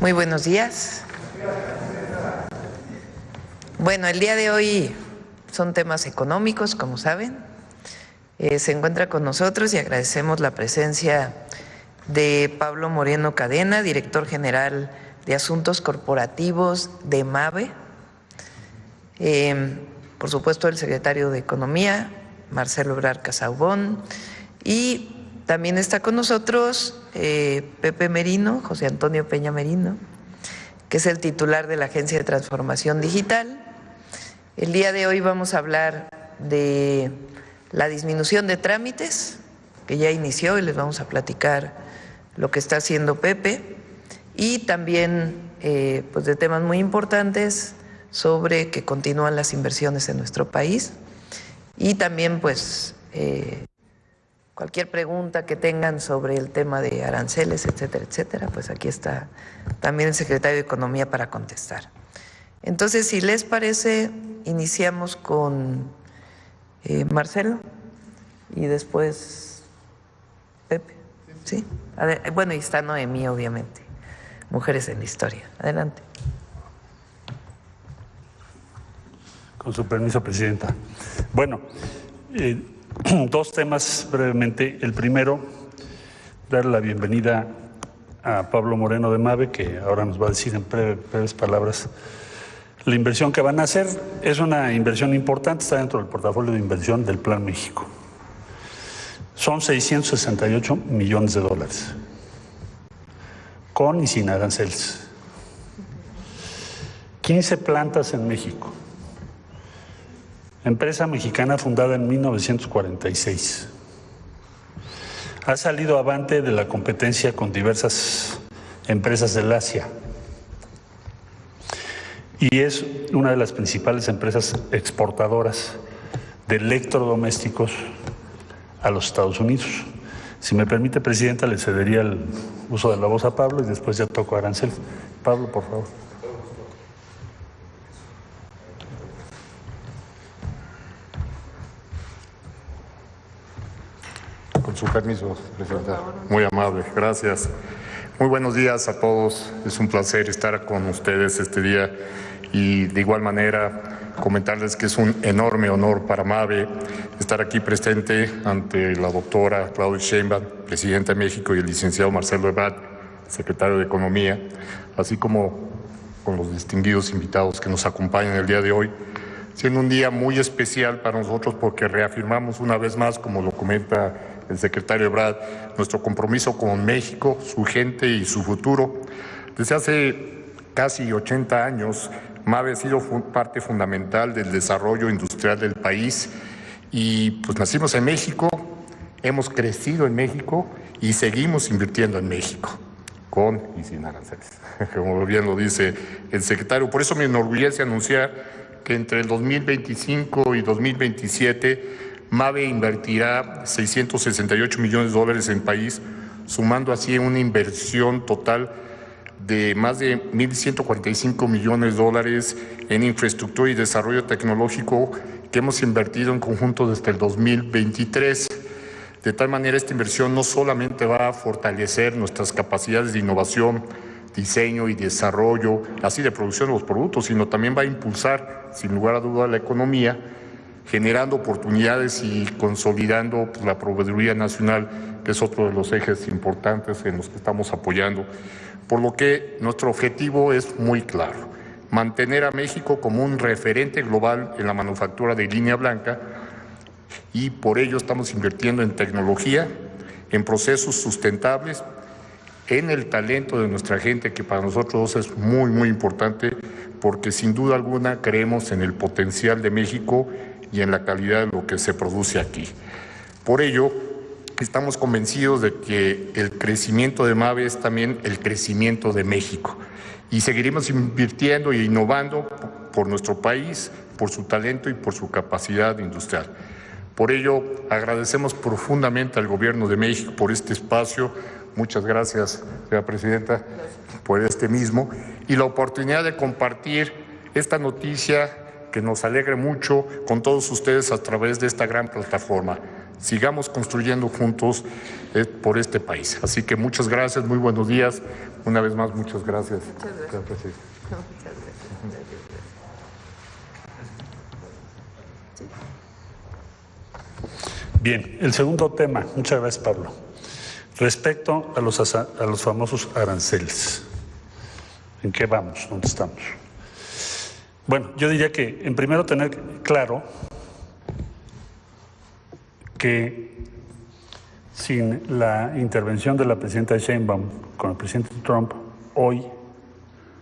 Muy buenos días. Bueno, el día de hoy son temas económicos, como saben. Se encuentra con nosotros y agradecemos la presencia de Pablo Moreno Cadena, director general de Asuntos Corporativos de MABE. Por supuesto, el secretario de Economía, Marcelo Ebrard Casaubon, y también está con nosotros Pepe Merino, José Antonio Peña Merino, que es el titular de la Agencia de Transformación Digital. El día de hoy vamos a hablar de la disminución de trámites, que ya inició, y les vamos a platicar lo que está haciendo Pepe, y también pues de temas muy importantes sobre que continúan las inversiones en nuestro país, y también pues cualquier pregunta que tengan sobre el tema de aranceles, etcétera, etcétera, pues aquí está también el secretario de Economía para contestar. Entonces, si les parece, iniciamos con Marcelo y después Pepe, ¿sí? Bueno, y está Noemí, obviamente, Mujeres en la Historia. Adelante. Con su permiso, Presidenta. Bueno, dos temas brevemente. El primero, darle la bienvenida a Pablo Moreno de MABE, que ahora nos va a decir en breves palabras la inversión que van a hacer. Es una inversión importante, está dentro del portafolio de inversión del Plan México. Son 668 millones de dólares, con y sin aranceles. 15 plantas en México. Empresa mexicana fundada en 1946. Ha salido avante de la competencia con diversas empresas del Asia. Y es una de las principales empresas exportadoras de electrodomésticos a los Estados Unidos. Si me permite, Presidenta, le cedería el uso de la voz a Pablo y después ya toco a Arancel. Pablo, por favor. Con su permiso, Presidenta. Muy amable, gracias. Muy buenos días a todos. Es un placer estar con ustedes este día y de igual manera comentarles que es un enorme honor para MABE estar aquí presente ante la doctora Claudia Sheinbaum, Presidenta de México, y el licenciado Marcelo Ebrard, Secretario de Economía, así como con los distinguidos invitados que nos acompañan el día de hoy, siendo un día muy especial para nosotros porque reafirmamos una vez más, como lo comenta el secretario Ebrard, nuestro compromiso con México, su gente y su futuro. Desde hace casi 80 años, MABE ha sido parte fundamental del desarrollo industrial del país y pues nacimos en México, hemos crecido en México y seguimos invirtiendo en México, con y sin aranceles, como bien lo dice el secretario. Por eso me enorgullece anunciar que entre el 2025 y 2027 MABE invertirá 668 millones de dólares en el país, sumando así una inversión total de más de 1.145 millones de dólares en infraestructura y desarrollo tecnológico que hemos invertido en conjunto desde el 2023. De tal manera, esta inversión no solamente va a fortalecer nuestras capacidades de innovación, diseño y desarrollo, así de producción de los productos, sino también va a impulsar, sin lugar a duda, la economía, generando oportunidades y consolidando la proveeduría nacional, que es otro de los ejes importantes en los que estamos apoyando. Por lo que nuestro objetivo es muy claro: mantener a México como un referente global en la manufactura de línea blanca, y por ello estamos invirtiendo en tecnología, en procesos sustentables, en el talento de nuestra gente, que para nosotros es muy, muy importante, porque sin duda alguna creemos en el potencial de México y en la calidad de lo que se produce aquí. Por ello, estamos convencidos de que el crecimiento de MABE es también el crecimiento de México, y seguiremos invirtiendo e innovando por nuestro país, por su talento y por su capacidad industrial. Por ello, agradecemos profundamente al Gobierno de México por este espacio. Muchas gracias, señora Presidenta, por este mismo, y la oportunidad de compartir esta noticia que nos alegra mucho con todos ustedes a través de esta gran plataforma. sigamos construyendo juntos por este país. Así que muchas gracias, muy buenos días. Una vez más, muchas gracias. Muchas gracias. Muchas gracias. Bien, el segundo tema, muchas gracias, Pablo. Respecto a los famosos aranceles, ¿en qué vamos? ¿Dónde estamos? Bueno, yo diría que en primero tener claro que sin la intervención de la presidenta Sheinbaum con el presidente Trump, hoy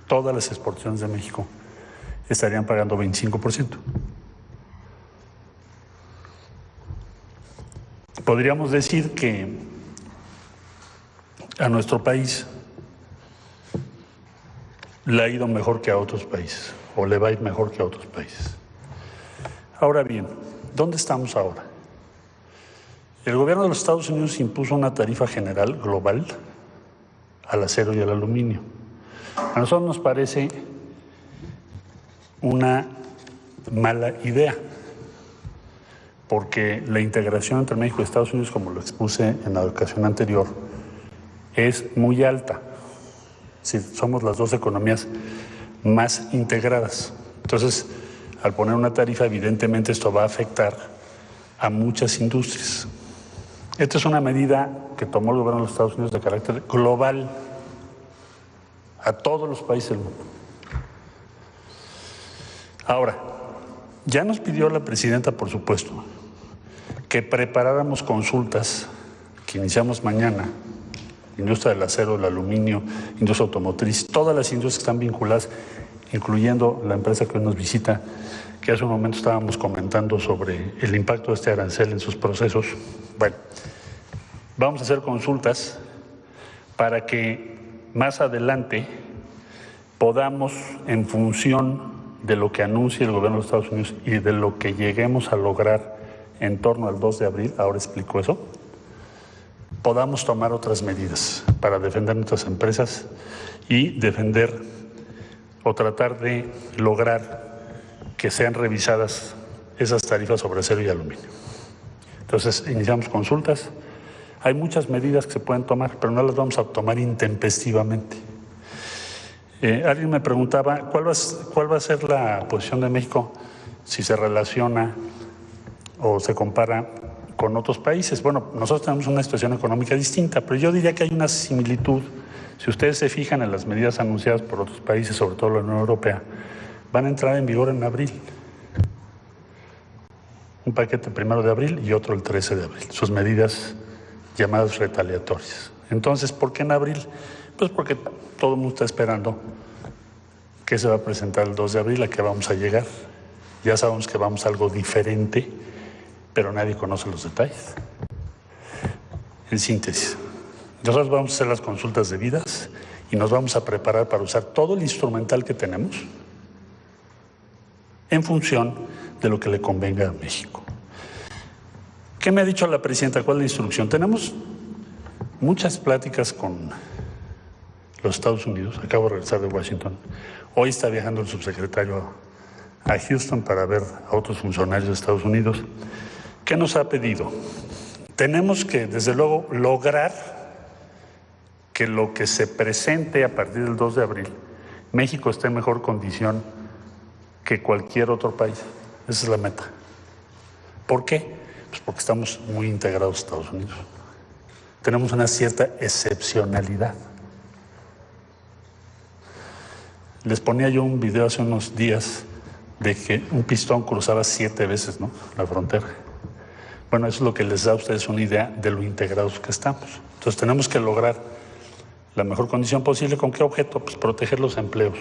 todas las exportaciones de México estarían pagando 25%. Podríamos decir que a nuestro país le ha ido mejor que a otros países, o le va a ir mejor que a otros países. Ahora bien, ¿dónde estamos ahora? El gobierno de los Estados Unidos impuso una tarifa general global al acero y al aluminio. A nosotros nos parece una mala idea, porque la integración entre México y Estados Unidos, como lo expuse en la ocasión anterior, es muy alta. Sí, somos las dos economías más integradas. Entonces, al poner una tarifa, evidentemente esto va a afectar a muchas industrias. Esta es una medida que tomó el gobierno de los Estados Unidos de carácter global a todos los países del mundo. Ahora, ya nos pidió la presidenta, por supuesto, que preparáramos consultas que iniciamos mañana, industria del acero, el aluminio, industria automotriz, todas las industrias que están vinculadas, incluyendo la empresa que hoy nos visita, que hace un momento estábamos comentando sobre el impacto de este arancel en sus procesos. Bueno, vamos a hacer consultas para que más adelante podamos, en función de lo que anuncie el gobierno de los Estados Unidos y de lo que lleguemos a lograr en torno al 2 de abril, ahora explico eso, podamos tomar otras medidas para defender nuestras empresas y defender o tratar de lograr que sean revisadas esas tarifas sobre acero y aluminio. Entonces, iniciamos consultas. Hay muchas medidas que se pueden tomar, pero no las vamos a tomar intempestivamente. Alguien me preguntaba ¿cuál va a ser la posición de México si se relaciona o se compara con otros países. Bueno, nosotros tenemos una situación económica distinta, pero yo diría que hay una similitud. Si ustedes se fijan en las medidas anunciadas por otros países, sobre todo la Unión Europea, van a entrar en vigor en abril. Un paquete el 1 de abril y otro el 13 de abril. Sus medidas llamadas retaliatorias. Entonces, ¿por qué en abril? Pues porque todo el mundo está esperando que se va a presentar el 2 de abril, a qué vamos a llegar. Ya sabemos que vamos a algo diferente, pero nadie conoce los detalles. En síntesis, nosotros vamos a hacer las consultas debidas y nos vamos a preparar para usar todo el instrumental que tenemos en función de lo que le convenga a México. ¿Qué me ha dicho la presidenta? ¿Cuál es la instrucción? Tenemos muchas pláticas con los Estados Unidos. Acabo de regresar de Washington. Hoy está viajando el subsecretario a Houston para ver a otros funcionarios de Estados Unidos. ¿Qué nos ha pedido? Tenemos que, desde luego, lograr que lo que se presente a partir del 2 de abril, México esté en mejor condición que cualquier otro país. Esa es la meta. ¿Por qué? Pues porque estamos muy integrados a Estados Unidos. Tenemos una cierta excepcionalidad. Les ponía yo un video hace unos días de que un pistón cruzaba 7 veces, ¿no?, la frontera. Bueno, eso es lo que les da a ustedes una idea de lo integrados que estamos. Entonces tenemos que lograr la mejor condición posible. ¿Con qué objeto? Pues proteger los empleos,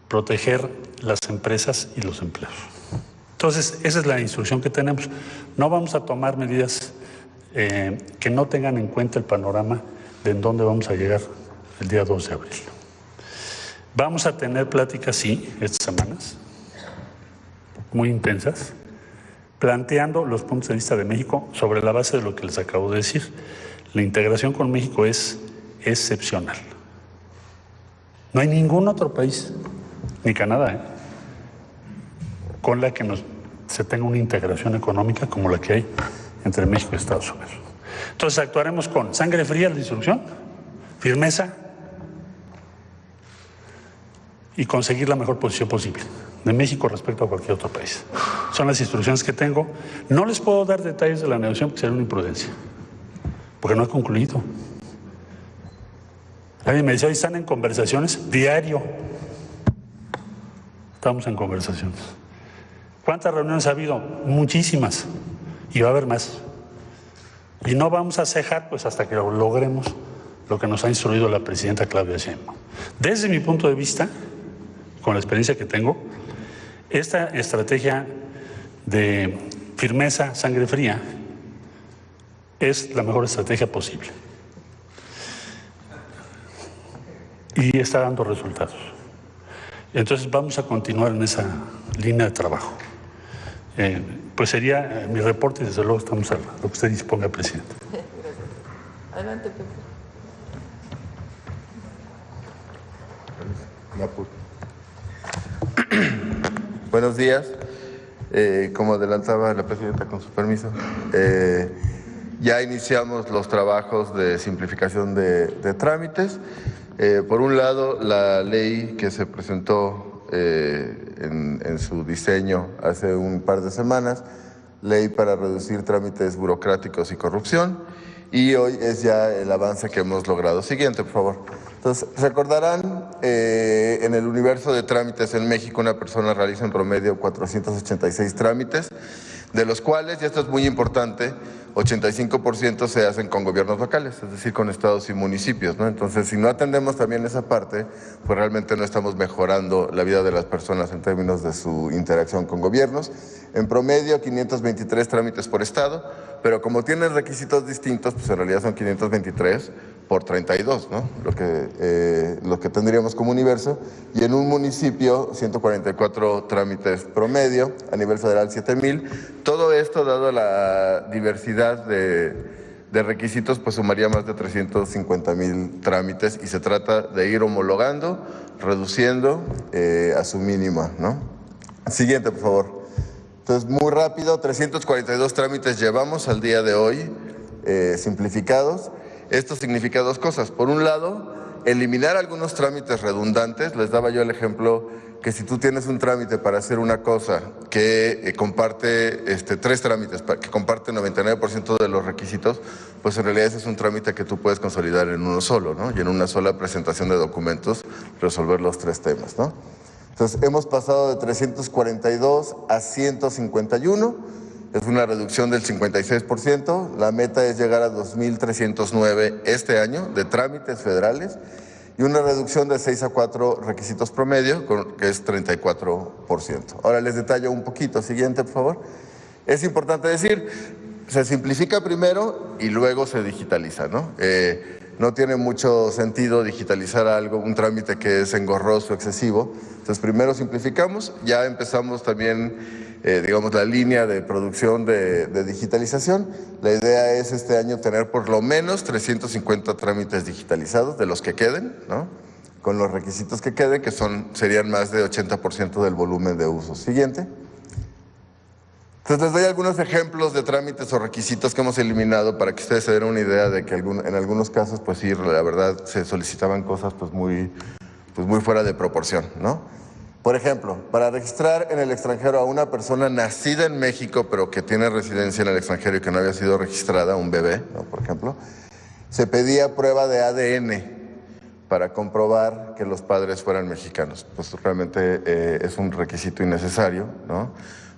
proteger las empresas y los empleos. Entonces, esa es la instrucción que tenemos. No vamos a tomar medidas que no tengan en cuenta el panorama de en dónde vamos a llegar el día 2 de abril. Vamos a tener pláticas, sí, estas semanas, muy intensas, planteando los puntos de vista de México sobre la base de lo que les acabo de decir. La integración con México es excepcional. No hay ningún otro país, ni Canadá, con la que se tenga una integración económica como la que hay entre México y Estados Unidos. Entonces actuaremos con sangre fría en la instrucción, firmeza y conseguir la mejor posición posible de México respecto a cualquier otro país. Son las instrucciones que tengo. No les puedo dar detalles de la negociación porque sería una imprudencia, porque no ha concluido. Alguien me dice, hoy están en conversaciones, diario. Estamos en conversaciones. ¿Cuántas reuniones ha habido? Muchísimas. Y va a haber más. Y no vamos a cejar pues hasta que lo logremos lo que nos ha instruido la presidenta Claudia Sheinbaum. Desde mi punto de vista, con la experiencia que tengo, esta estrategia de firmeza, sangre fría, es la mejor estrategia posible. Y está dando resultados. Entonces vamos a continuar en esa línea de trabajo. Pues sería mi reporte y desde luego estamos a lo que usted disponga, presidente. Adelante, Pepe. Buenos días. Como adelantaba la presidenta, con su permiso, ya iniciamos los trabajos de simplificación de trámites. Por un lado, la ley que se presentó en su diseño hace un par de semanas, ley para reducir trámites burocráticos y corrupción, y hoy es ya el avance que hemos logrado. Siguiente, por favor. Entonces, recordarán, en el universo de trámites en México, una persona realiza en promedio 486 trámites, de los cuales, y esto es muy importante, 85% se hacen con gobiernos locales, es decir, con estados y municipios, ¿no? Entonces, si no atendemos también esa parte, pues realmente no estamos mejorando la vida de las personas en términos de su interacción con gobiernos. En promedio, 523 trámites por estado, pero como tienen requisitos distintos, pues en realidad son 523 por 32, ¿no? Lo que tendríamos como universo. Y en un municipio, 144 trámites promedio, a nivel federal 7,000. Todo esto, dado la diversidad de requisitos, pues sumaría más de 350,000 trámites, y se trata de ir homologando, reduciendo a su mínima, ¿no? Siguiente, por favor. Entonces, muy rápido, 342 trámites llevamos al día de hoy, simplificados. Esto significa dos cosas. Por un lado, eliminar algunos trámites redundantes. Les daba yo el ejemplo que si tú tienes un trámite para hacer una cosa que comparte tres trámites, que comparte 99% de los requisitos, pues en realidad ese es un trámite que tú puedes consolidar en uno solo, ¿no? Y en una sola presentación de documentos resolver los tres temas, ¿no? Entonces, hemos pasado de 342 a 151. Es una reducción del 56%. La meta es llegar a 2,309 este año de trámites federales y una reducción de 6 a 4 requisitos promedio, que es 34%. Ahora les detallo un poquito. Siguiente, por favor. Es importante decir, se simplifica primero y luego se digitaliza, ¿no? No tiene mucho sentido digitalizar algo, un trámite que es engorroso, excesivo. Entonces, primero simplificamos, ya empezamos también digamos, la línea de producción de digitalización. La idea es este año tener por lo menos 350 trámites digitalizados, de los que queden, ¿no? Con los requisitos que queden, que serían más de 80% del volumen de uso. Siguiente. Entonces les doy algunos ejemplos de trámites o requisitos que hemos eliminado para que ustedes se den una idea de que en algunos casos, pues sí, la verdad se solicitaban cosas pues muy fuera de proporción, ¿no? Por ejemplo, para registrar en el extranjero a una persona nacida en México, pero que tiene residencia en el extranjero y que no había sido registrada, un bebé, ¿no? Por ejemplo, se pedía prueba de ADN para comprobar que los padres fueran mexicanos. Pues realmente es un requisito innecesario, ¿no?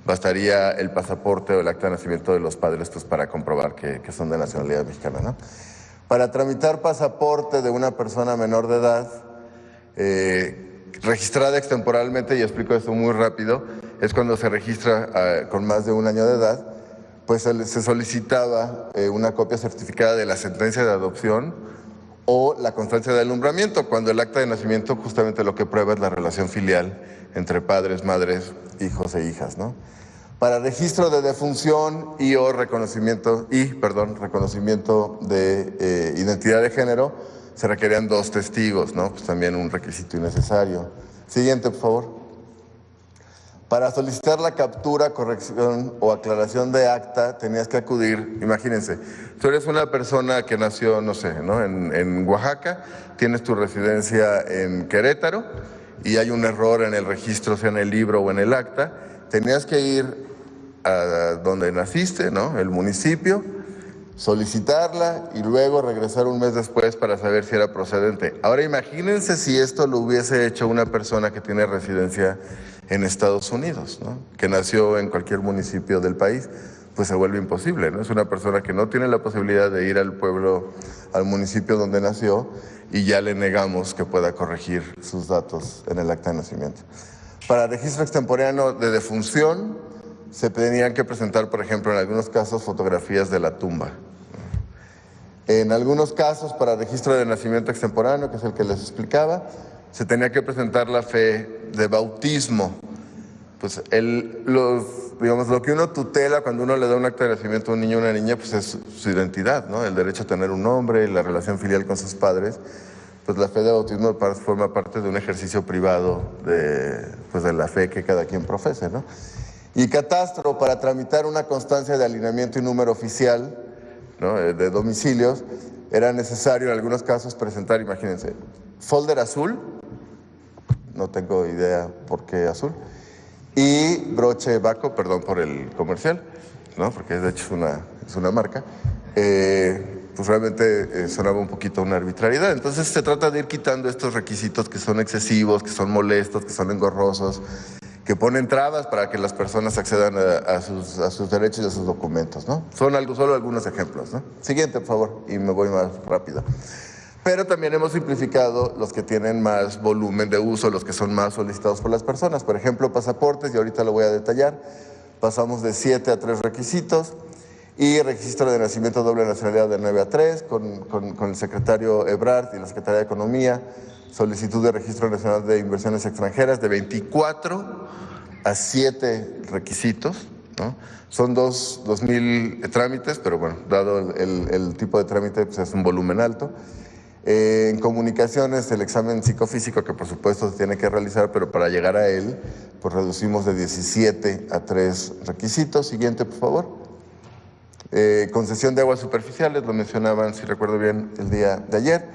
Bastaría el pasaporte o el acta de nacimiento de los padres pues, para comprobar que son de nacionalidad mexicana, ¿no? Para tramitar pasaporte de una persona menor de edad, registrada extemporalmente, y explico esto muy rápido, es cuando se registra con más de un año de edad, pues se solicitaba una copia certificada de la sentencia de adopción o la constancia de alumbramiento, cuando el acta de nacimiento justamente lo que prueba es la relación filial entre padres, madres, hijos e hijas, ¿no? Para registro de defunción o reconocimiento de identidad de género, se requerían 2 testigos, ¿no? Pues también un requisito innecesario. Siguiente, por favor. Para solicitar la captura, corrección o aclaración de acta, tenías que acudir, imagínense, tú eres una persona que nació, no sé, ¿no? en Oaxaca, tienes tu residencia en Querétaro y hay un error en el registro, sea en el libro o en el acta, tenías que ir a donde naciste, ¿no? El municipio, solicitarla y luego regresar un mes después para saber si era procedente. Ahora imagínense si esto lo hubiese hecho una persona que tiene residencia en Estados Unidos, ¿no? Que nació en cualquier municipio del país, pues se vuelve imposible, ¿no? Es una persona que no tiene la posibilidad de ir al pueblo, al municipio donde nació y ya le negamos que pueda corregir sus datos en el acta de nacimiento. Para registro extemporáneo de defunción, se tenían que presentar, por ejemplo, en algunos casos, fotografías de la tumba. En algunos casos, para registro de nacimiento extemporáneo, que es el que les explicaba, se tenía que presentar la fe de bautismo. Pues digamos, lo que uno tutela cuando uno le da un acta de nacimiento a un niño o una niña, pues es su identidad, ¿no? El derecho a tener un nombre, la relación filial con sus padres. Pues la fe de bautismo forma parte de un ejercicio privado de la fe que cada quien profese, ¿no? Y catastro, para tramitar una constancia de alineamiento y número oficial, ¿no? De domicilios, era necesario en algunos casos presentar, imagínense, folder azul, no tengo idea por qué azul, y broche Baco, perdón por el comercial, ¿no? Porque de hecho es una marca, pues realmente sonaba un poquito una arbitrariedad. Entonces se trata de ir quitando estos requisitos que son excesivos, que son molestos, que son engorrosos, que ponen trabas para que las personas accedan a sus derechos y a sus documentos, ¿no? Son solo algunos ejemplos, ¿no? Siguiente, por favor, y me voy más rápido. Pero también hemos simplificado los que tienen más volumen de uso, los que son más solicitados por las personas. Por ejemplo, pasaportes, y ahorita lo voy a detallar. Pasamos de 7 a 3 requisitos. Y registro de nacimiento doble nacionalidad de 9 a 3, con el secretario Ebrard y la Secretaría de Economía. Solicitud de registro nacional de inversiones extranjeras de 24 a 7 requisitos, ¿no? Son 2,000 trámites, pero bueno, dado el tipo de trámite, pues es un volumen alto. En comunicaciones, el examen psicofísico, que por supuesto se tiene que realizar, pero para llegar a él, pues reducimos de 17 a 3 requisitos. Siguiente, por favor. Concesión de aguas superficiales, lo mencionaban, si recuerdo bien, el día de ayer,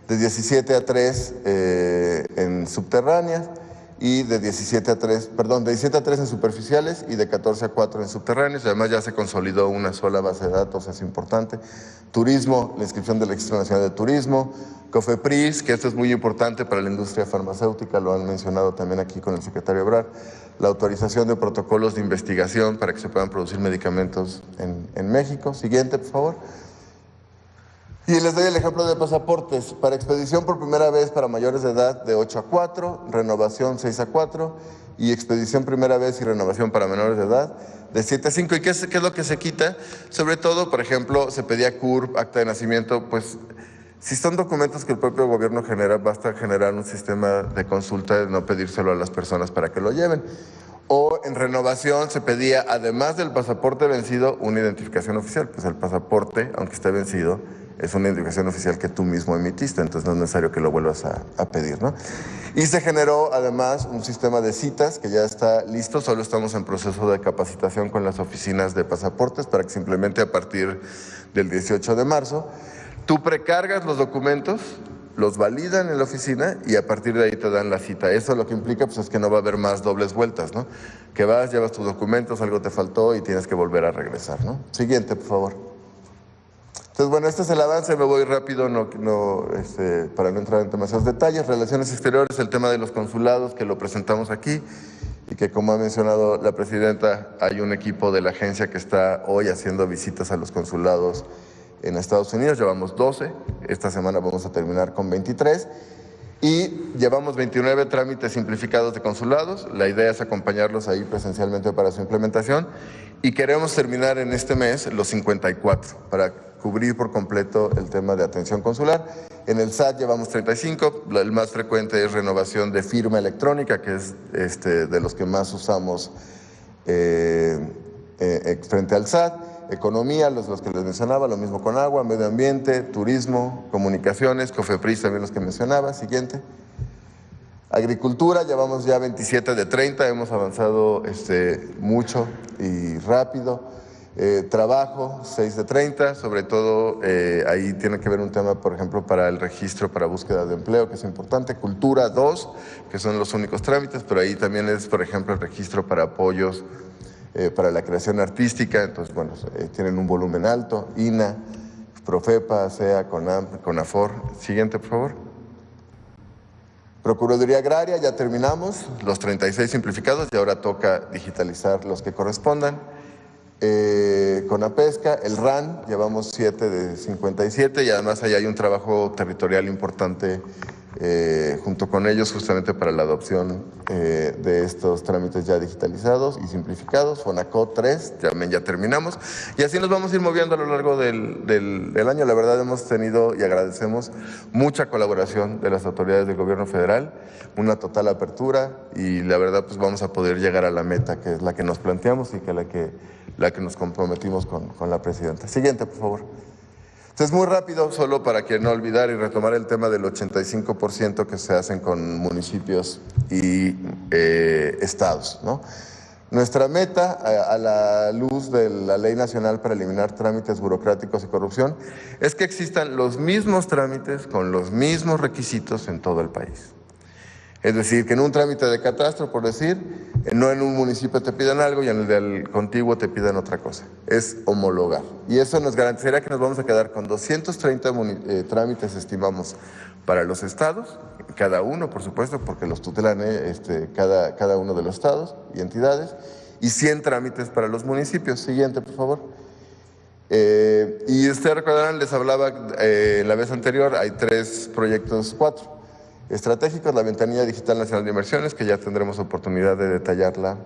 de 17 a 3 en subterráneas y de 17 a 3 en superficiales y de 14 a 4 en subterráneos. Además ya se consolidó una sola base de datos, es importante. Turismo, la inscripción del Registro Nacional de Turismo. COFEPRIS, que esto es muy importante para la industria farmacéutica, lo han mencionado también aquí con el secretario Ebrard. La autorización de protocolos de investigación para que se puedan producir medicamentos en México. Siguiente, por favor. Y les doy el ejemplo de pasaportes. Para expedición por primera vez para mayores de edad de 8 a 4, renovación 6 a 4 y expedición primera vez y renovación para menores de edad de 7 a 5. ¿Y qué es lo que se quita? Sobre todo, por ejemplo, se pedía CURP, acta de nacimiento, pues si son documentos que el propio gobierno genera, basta generar un sistema de consulta y no pedírselo a las personas para que lo lleven. O en renovación se pedía, además del pasaporte vencido, una identificación oficial. Pues el pasaporte, aunque esté vencido, es una identificación oficial que tú mismo emitiste, entonces no es necesario que lo vuelvas a pedir, ¿no? Y se generó además un sistema de citas que ya está listo, solo estamos en proceso de capacitación con las oficinas de pasaportes para que se implemente a partir del 18 de marzo. Tú precargas los documentos, los validan en la oficina y a partir de ahí te dan la cita. Eso lo que implica pues, es que no va a haber más dobles vueltas, ¿no? Que vas, llevas tus documentos, algo te faltó y tienes que volver a regresar, ¿no? Siguiente, por favor. Entonces, bueno, este es el avance, me voy rápido para no entrar en demasiados detalles. Relaciones exteriores, el tema de los consulados, que lo presentamos aquí y que, como ha mencionado la presidenta, hay un equipo de la agencia que está hoy haciendo visitas a los consulados en Estados Unidos. Llevamos 12, esta semana vamos a terminar con 23 y llevamos 29 trámites simplificados de consulados. La idea es acompañarlos ahí presencialmente para su implementación y queremos terminar en este mes los 54 para cubrir por completo el tema de atención consular. En el SAT llevamos 35, el más frecuente es renovación de firma electrónica, que es de los que más usamos frente al SAT. Economía, los que les mencionaba, lo mismo con agua, medio ambiente, turismo, comunicaciones, COFEPRIS también los que mencionaba. Siguiente. Agricultura, llevamos ya 27 de 30, hemos avanzado mucho y rápido. Trabajo, 6 de 30, sobre todo ahí tiene que ver un tema, por ejemplo, para el registro para búsqueda de empleo, que es importante. Cultura, 2, que son los únicos trámites, pero ahí también es, por ejemplo, el registro para apoyos para la creación artística, entonces, bueno, tienen un volumen alto. INA, Profepa, SEA, CONAMP, CONAFOR. Siguiente, por favor. Procuraduría Agraria, ya terminamos, los 36 simplificados y ahora toca digitalizar los que correspondan. CONAPESCA, el RAN, llevamos 7 de 57 y además ahí hay un trabajo territorial importante junto con ellos justamente para la adopción de estos trámites ya digitalizados y simplificados. FONACOT 3, también ya terminamos y así nos vamos a ir moviendo a lo largo del año. La verdad hemos tenido y agradecemos mucha colaboración de las autoridades del gobierno federal, una total apertura y la verdad pues vamos a poder llegar a la meta que es la que nos planteamos y que la que nos comprometimos con la presidenta. Siguiente, por favor. Entonces, muy rápido, solo para que no olvidar y retomar el tema del 85% que se hacen con municipios y estados, ¿no? Nuestra meta, a la luz de la Ley Nacional para eliminar trámites burocráticos y corrupción, es que existan los mismos trámites con los mismos requisitos en todo el país. Es decir, que en un trámite de catastro, por decir, no en un municipio te pidan algo y en el del contiguo te pidan otra cosa. Es homologar. Y eso nos garantizaría que nos vamos a quedar con 230 trámites, estimamos, para los estados, cada uno, por supuesto, porque los tutelan cada uno de los estados y entidades, y 100 trámites para los municipios. Siguiente, por favor. Y ustedes recordarán, les hablaba la vez anterior, hay 3 proyectos, 4. Estratégicos, la Ventanilla Digital Nacional de Inversiones, que ya tendremos oportunidad de detallarla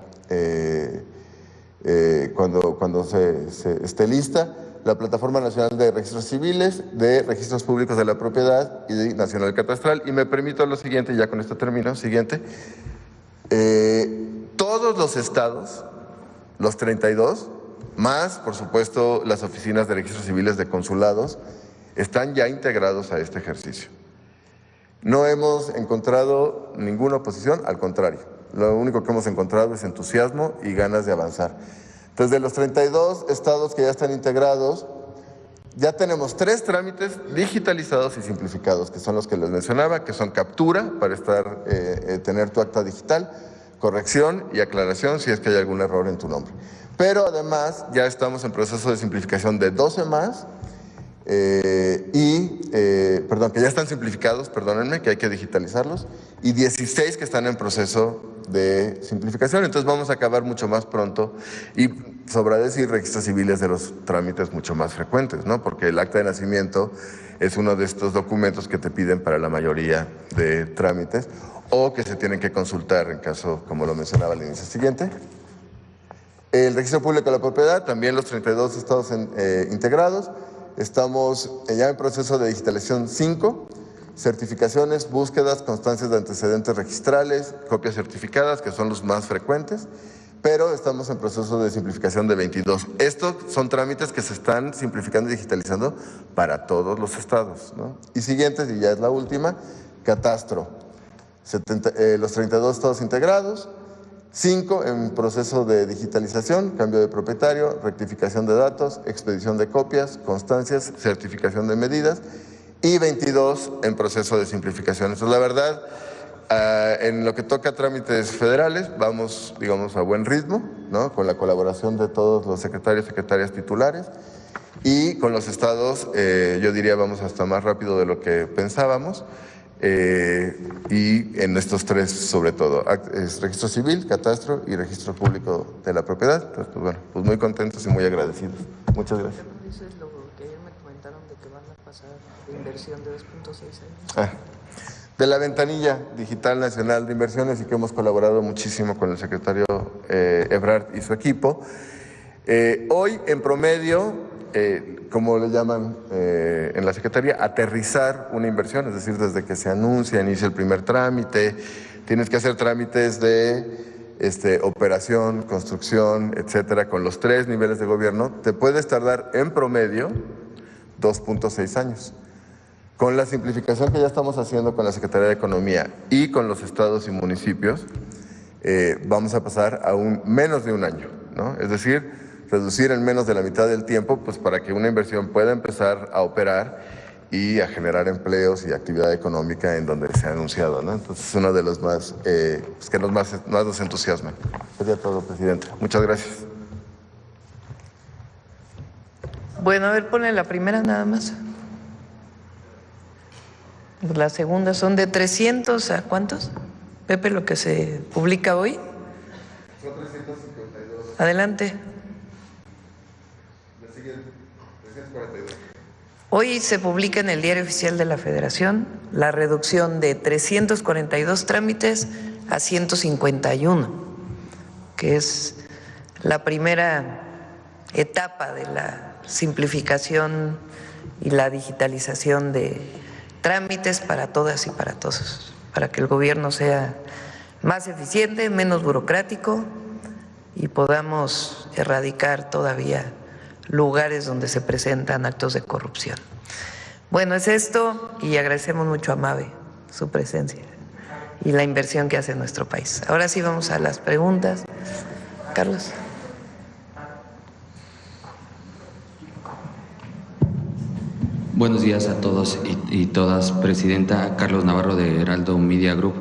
cuando se esté lista. La Plataforma Nacional de Registros Civiles, de Registros Públicos de la Propiedad y de Nacional Catastral. Y me permito lo siguiente, y ya con esto termino, siguiente. Todos los estados, los 32, más, por supuesto, las oficinas de registros civiles de consulados, están ya integrados a este ejercicio. No hemos encontrado ninguna oposición, al contrario. Lo único que hemos encontrado es entusiasmo y ganas de avanzar. Entonces, de los 32 estados que ya están integrados, ya tenemos 3 trámites digitalizados y simplificados, que son los que les mencionaba, que son captura para tener tu acta digital, corrección y aclaración si es que hay algún error en tu nombre. Pero además ya estamos en proceso de simplificación de 12 más, que ya están simplificados, perdónenme, que hay que digitalizarlos, y 16 que están en proceso de simplificación. Entonces vamos a acabar mucho más pronto y, sobra decir, registros civiles de los trámites mucho más frecuentes, ¿no? Porque el acta de nacimiento es uno de estos documentos que te piden para la mayoría de trámites o que se tienen que consultar en caso, como lo mencionaba al inicio. Siguiente. El registro público de la propiedad, también los 32 estados integrados. Estamos ya en proceso de digitalización 5, certificaciones, búsquedas, constancias de antecedentes registrales, copias certificadas, que son los más frecuentes, pero estamos en proceso de simplificación de 22. Estos son trámites que se están simplificando y digitalizando para todos los estados, ¿no? Y siguientes, y ya es la última, catastro. Los 32 estados integrados, 5 en proceso de digitalización, cambio de propietario, rectificación de datos, expedición de copias, constancias, certificación de medidas y 22 en proceso de simplificación. Entonces, la verdad, en lo que toca a trámites federales, vamos, digamos, a buen ritmo, ¿no? Con la colaboración de todos los secretarios y secretarias titulares y con los estados, yo diría, vamos hasta más rápido de lo que pensábamos. Y en estos 3 sobre todo, es registro civil, catastro y registro público de la propiedad. Entonces, pues bueno, pues muy contentos y muy agradecidos. Muchas gracias. Eso es lo que ayer me comentaron de que van a pasar de inversión de 2.6 años. De la Ventanilla Digital Nacional de Inversiones y que hemos colaborado muchísimo con el secretario Ebrard y su equipo. Hoy, en promedio, como le llaman en la Secretaría, aterrizar una inversión, es decir, desde que se anuncia, inicia el primer trámite, tienes que hacer trámites de operación, construcción, etcétera, con los 3 niveles de gobierno, te puedes tardar en promedio 2.6 años. Con la simplificación que ya estamos haciendo con la Secretaría de Economía y con los estados y municipios, vamos a pasar a menos de un año, ¿no? Es decir, reducir en menos de la mitad del tiempo, pues para que una inversión pueda empezar a operar y a generar empleos y actividad económica en donde se ha anunciado, ¿no? Entonces es uno de los más, que más nos entusiasma. Sería todo, presidente. Muchas gracias. Bueno, a ver, ponle la primera nada más. La segunda son de 300 a ¿cuántos? Pepe, lo que se publica hoy. Son 352. Adelante. Le siguen 342. Hoy se publica en el Diario Oficial de la Federación la reducción de 342 trámites a 151, que es la primera etapa de la simplificación y la digitalización de trámites para todas y para todos, para que el gobierno sea más eficiente, menos burocrático y podamos erradicar todavía lugares donde se presentan actos de corrupción. Bueno, es esto y agradecemos mucho a Mabe su presencia y la inversión que hace en nuestro país. Ahora sí vamos a las preguntas. Carlos. Buenos días a todos y todas. Presidenta, Carlos Navarro de Heraldo Media Group.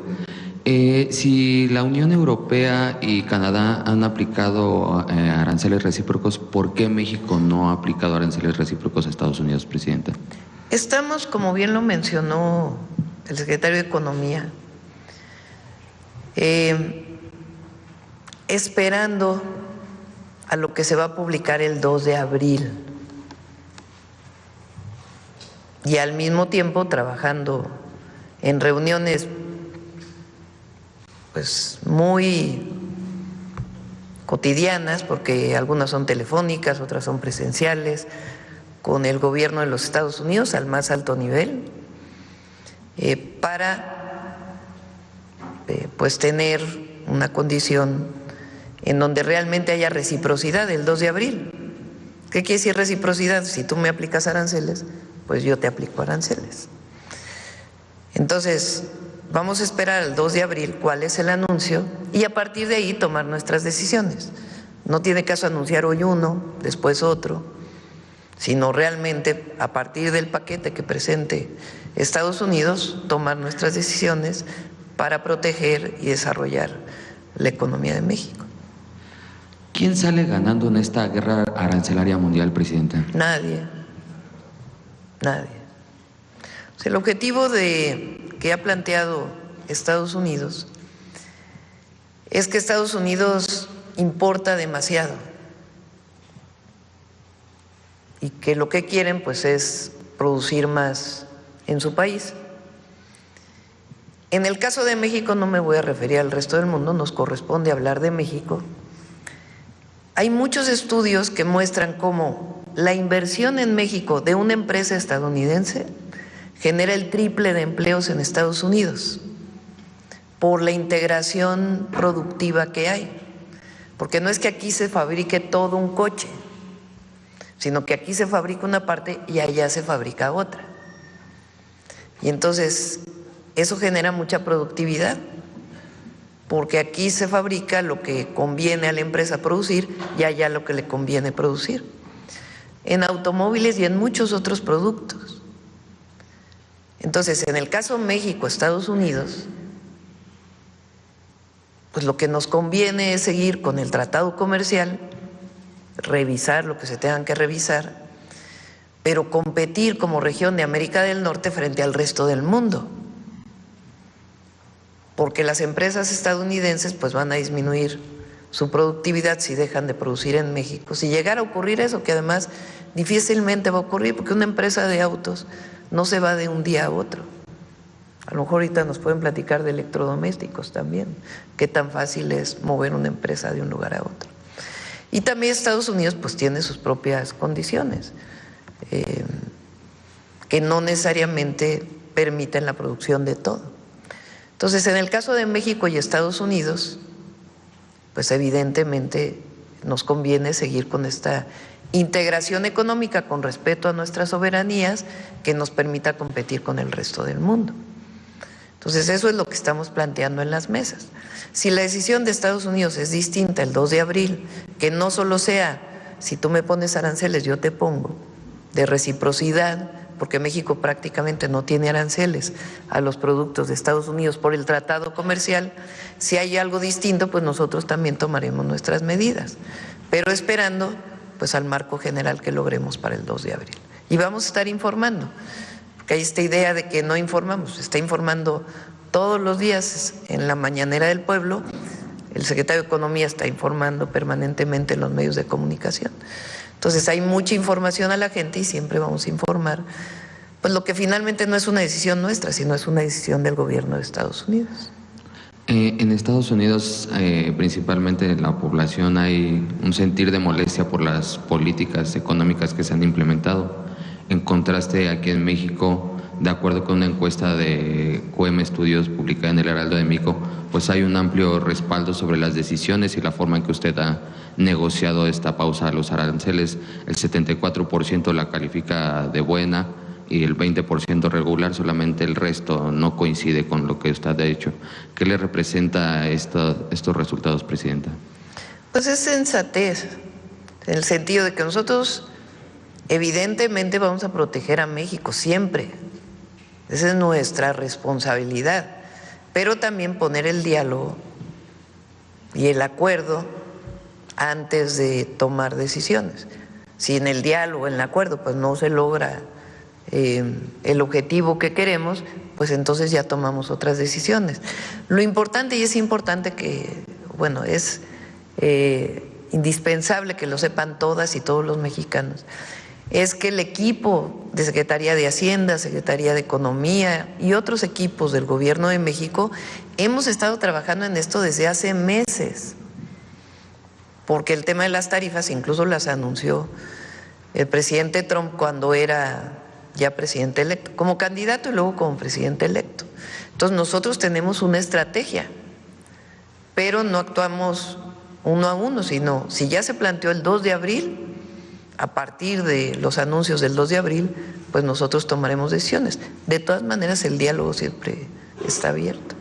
Si la Unión Europea y Canadá han aplicado aranceles recíprocos, ¿por qué México no ha aplicado aranceles recíprocos a Estados Unidos, Presidenta? Estamos, como bien lo mencionó el secretario de Economía, esperando a lo que se va a publicar el 2 de abril. Y al mismo tiempo trabajando en reuniones pues muy cotidianas, porque algunas son telefónicas, otras son presenciales, con el gobierno de los Estados Unidos al más alto nivel, para pues tener una condición en donde realmente haya reciprocidad el 2 de abril. ¿Qué quiere decir reciprocidad? Si tú me aplicas aranceles, pues yo te aplico aranceles. Entonces, vamos a esperar al 2 de abril cuál es el anuncio y a partir de ahí tomar nuestras decisiones. No tiene caso anunciar hoy uno, después otro, sino realmente a partir del paquete que presente Estados Unidos, tomar nuestras decisiones para proteger y desarrollar la economía de México. ¿Quién sale ganando en esta guerra arancelaria mundial, Presidenta? Nadie. Nadie. O sea, el objetivo que ha planteado Estados Unidos es que Estados Unidos importa demasiado y que lo que quieren pues es producir más en su país. En el caso de México no me voy a referir al resto del mundo, nos corresponde hablar de México. Hay muchos estudios que muestran cómo la inversión en México de una empresa estadounidense genera el triple de empleos en Estados Unidos por la integración productiva que hay. Porque no es que aquí se fabrique todo un coche, sino que aquí se fabrica una parte y allá se fabrica otra. Y entonces eso genera mucha productividad, porque aquí se fabrica lo que conviene a la empresa producir y allá lo que le conviene producir, en automóviles y en muchos otros productos. Entonces, en el caso México-Estados Unidos, pues lo que nos conviene es seguir con el tratado comercial, revisar lo que se tengan que revisar, pero competir como región de América del Norte frente al resto del mundo, porque las empresas estadounidenses pues van a disminuir su productividad si dejan de producir en México. Si llegara a ocurrir eso, que además difícilmente va a ocurrir, porque una empresa de autos no se va de un día a otro. A lo mejor ahorita nos pueden platicar de electrodomésticos también, qué tan fácil es mover una empresa de un lugar a otro. Y también Estados Unidos pues tiene sus propias condiciones, que no necesariamente permiten la producción de todo. Entonces, en el caso de México y Estados Unidos, pues evidentemente nos conviene seguir con esta integración económica con respeto a nuestras soberanías que nos permita competir con el resto del mundo. Entonces, eso es lo que estamos planteando en las mesas. Si la decisión de Estados Unidos es distinta el 2 de abril, que no solo sea, si tú me pones aranceles, yo te pongo, de reciprocidad, porque México prácticamente no tiene aranceles a los productos de Estados Unidos por el tratado comercial, si hay algo distinto, pues nosotros también tomaremos nuestras medidas, pero esperando pues al marco general que logremos para el 2 de abril. Y vamos a estar informando, porque hay esta idea de que no informamos, se está informando todos los días en la mañanera del pueblo, el secretario de Economía está informando permanentemente en los medios de comunicación. Entonces hay mucha información a la gente y siempre vamos a informar, pues lo que finalmente no es una decisión nuestra, sino es una decisión del gobierno de Estados Unidos. En Estados Unidos, principalmente en la población, hay un sentir de molestia por las políticas económicas que se han implementado. En contraste, aquí en México, de acuerdo con una encuesta de QM Estudios publicada en el Heraldo de México, pues hay un amplio respaldo sobre las decisiones y la forma en que usted ha negociado esta pausa a los aranceles. El 74% la califica de buena y el 20% regular, solamente el resto no coincide con lo que usted ha hecho. ¿Qué le representa estos resultados, Presidenta? Pues es sensatez, en el sentido de que nosotros evidentemente vamos a proteger a México siempre. Esa es nuestra responsabilidad, pero también poner el diálogo y el acuerdo antes de tomar decisiones. Si en el diálogo, en el acuerdo, pues no se logra el objetivo que queremos, pues entonces ya tomamos otras decisiones. Lo importante, y es importante que, bueno, es indispensable que lo sepan todas y todos los mexicanos, es que el equipo de Secretaría de Hacienda, Secretaría de Economía y otros equipos del Gobierno de México hemos estado trabajando en esto desde hace meses, porque el tema de las tarifas incluso las anunció el presidente Trump cuando era ya presidente electo, como candidato y luego como presidente electo. Entonces nosotros tenemos una estrategia, pero no actuamos uno a uno, sino si ya se planteó el 2 de abril, a partir de los anuncios del 2 de abril, pues nosotros tomaremos decisiones. De todas maneras, el diálogo siempre está abierto.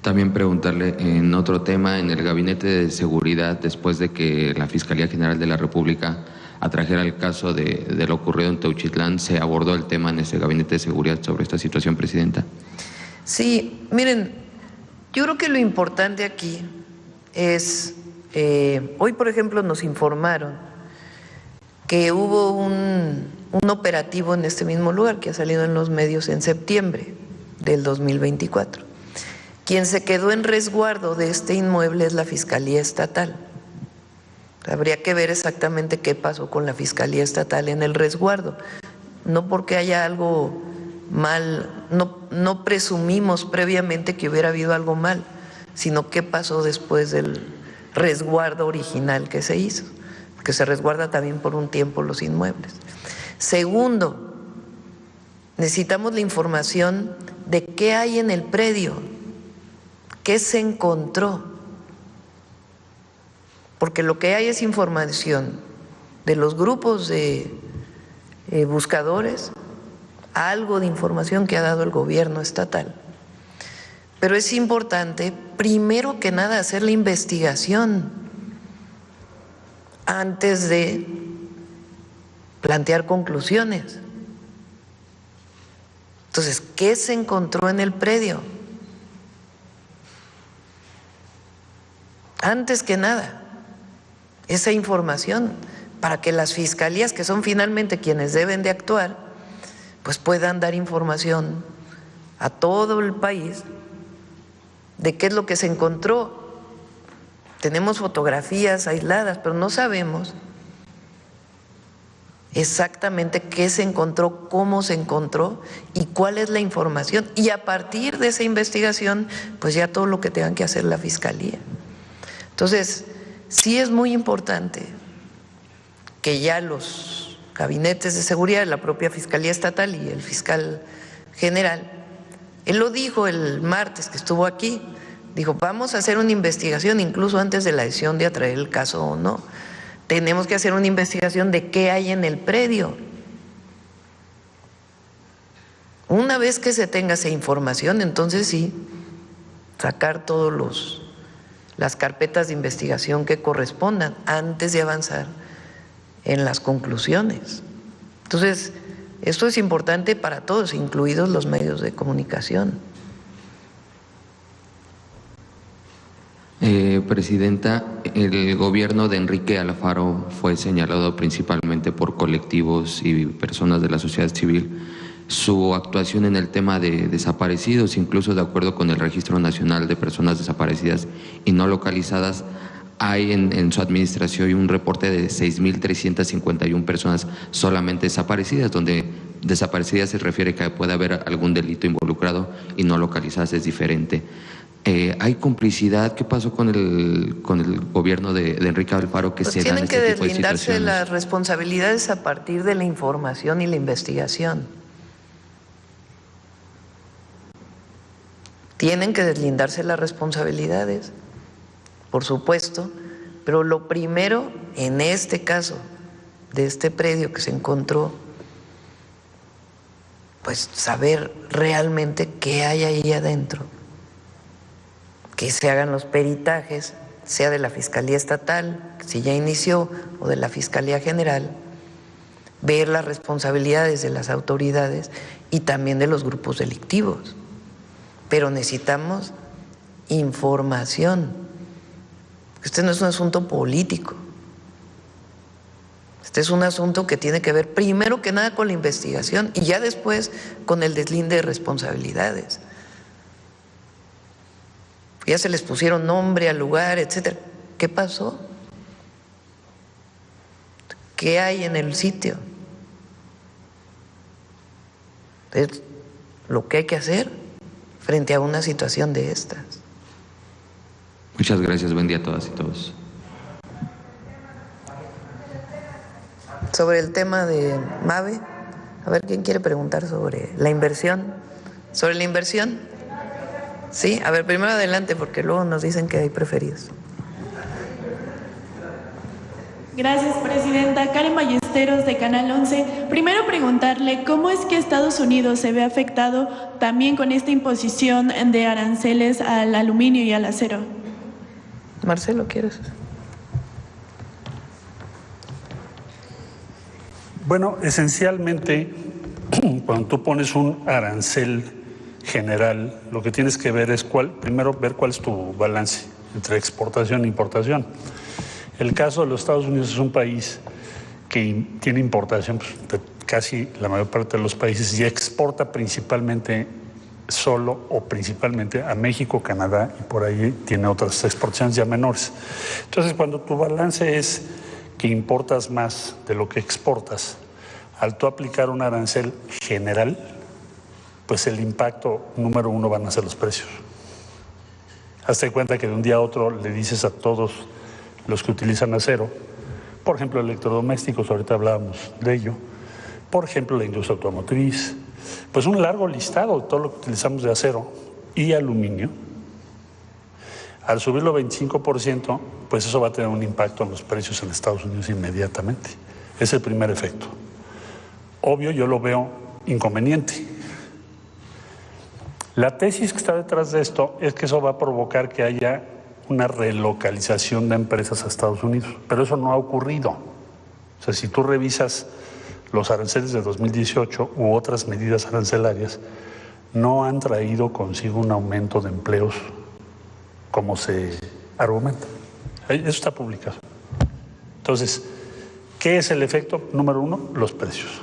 También preguntarle en otro tema, en el Gabinete de Seguridad, después de que la Fiscalía General de la República atrajera el caso de lo ocurrido en Teuchitlán, ¿se abordó el tema en ese Gabinete de Seguridad sobre esta situación, Presidenta? Sí, miren, yo creo que lo importante aquí es, hoy por ejemplo nos informaron que hubo un operativo en este mismo lugar que ha salido en los medios en septiembre del 2024. Quien se quedó en resguardo de este inmueble es la Fiscalía Estatal. Habría que ver exactamente qué pasó con la Fiscalía Estatal en el resguardo. No porque haya algo mal, no presumimos previamente que hubiera habido algo mal, sino qué pasó después del resguardo original que se hizo, que se resguarda también por un tiempo los inmuebles. Segundo, necesitamos la información de qué hay en el predio, qué se encontró, porque lo que hay es información de los grupos de buscadores, algo de información que ha dado el gobierno estatal. Pero es importante, primero que nada, hacer la investigación antes de plantear conclusiones. Entonces, ¿qué se encontró en el predio? Antes que nada, esa información para que las fiscalías, que son finalmente quienes deben de actuar, pues puedan dar información a todo el país de qué es lo que se encontró. Tenemos fotografías aisladas, pero no sabemos exactamente qué se encontró, cómo se encontró y cuál es la información. Y a partir de esa investigación, pues ya todo lo que tengan que hacer la Fiscalía. Entonces, sí es muy importante que ya los gabinetes de seguridad, la propia Fiscalía Estatal y el fiscal general, él lo dijo el martes que estuvo aquí, dijo, vamos a hacer una investigación incluso antes de la decisión de atraer el caso o no, tenemos que hacer una investigación de qué hay en el predio. Una vez que se tenga esa información, entonces sí, sacar todos las carpetas de investigación que correspondan antes de avanzar en las conclusiones. Entonces, esto es importante para todos, incluidos los medios de comunicación. Presidenta, el gobierno de Enrique Alfaro fue señalado principalmente por colectivos y personas de la sociedad civil su actuación en el tema de desaparecidos, incluso de acuerdo con el Registro Nacional de Personas Desaparecidas y No Localizadas. Hay en su administración un reporte de 6.351 personas solamente desaparecidas, donde desaparecidas se refiere que puede haber algún delito involucrado y no localizadas es diferente. ¿Hay complicidad? ¿Qué pasó con el gobierno de Enrique Alfaro que se dan este tipo de situaciones? Tienen que deslindarse las responsabilidades a partir de la información y la investigación. Tienen que deslindarse las responsabilidades, por supuesto, pero lo primero, en este caso, de este predio que se encontró, pues saber realmente qué hay ahí adentro, que se hagan los peritajes, sea de la Fiscalía Estatal, si ya inició, o de la Fiscalía General, ver las responsabilidades de las autoridades y también de los grupos delictivos. Pero necesitamos información. Este no es un asunto político. Este es un asunto que tiene que ver primero que nada con la investigación y ya después con el deslinde de responsabilidades. Ya se les pusieron nombre al lugar, etcétera. ¿Qué pasó? ¿Qué hay en el sitio? Es lo que hay que hacer frente a una situación de estas. Muchas gracias, buen día a todas y todos. Sobre el tema de MAVE, a ver quién quiere preguntar sobre la inversión. ¿Sobre la inversión? Sí, a ver, primero adelante porque luego nos dicen que hay preferidos. Gracias, Presidenta. Karen Ballesteros, de Canal 11. Primero preguntarle, ¿cómo es que Estados Unidos se ve afectado también con esta imposición de aranceles al aluminio y al acero? Marcelo, ¿quieres? Bueno, esencialmente, cuando tú pones un arancel general, lo que tienes que ver es primero ver cuál es tu balance entre exportación e importación. El caso de los Estados Unidos es un país que tiene importación de casi la mayor parte de los países y exporta principalmente solo o principalmente a México, Canadá y por ahí tiene otras exportaciones ya menores. Entonces, cuando tu balance es que importas más de lo que exportas, al tú aplicar un arancel general, pues el impacto número uno van a ser los precios. Hazte cuenta que de un día a otro le dices a todos los que utilizan acero, por ejemplo, electrodomésticos, ahorita hablábamos de ello, por ejemplo, la industria automotriz, pues un largo listado de todo lo que utilizamos de acero y aluminio. Al subirlo 25%, pues eso va a tener un impacto en los precios en Estados Unidos inmediatamente. Es el primer efecto. Obvio, yo lo veo inconveniente. La tesis que está detrás de esto es que eso va a provocar que haya una relocalización de empresas a Estados Unidos, pero eso no ha ocurrido. O sea, si tú revisas los aranceles de 2018 u otras medidas arancelarias, no han traído consigo un aumento de empleos como se argumenta. Eso está publicado. Entonces, ¿qué es el efecto número uno? Los precios.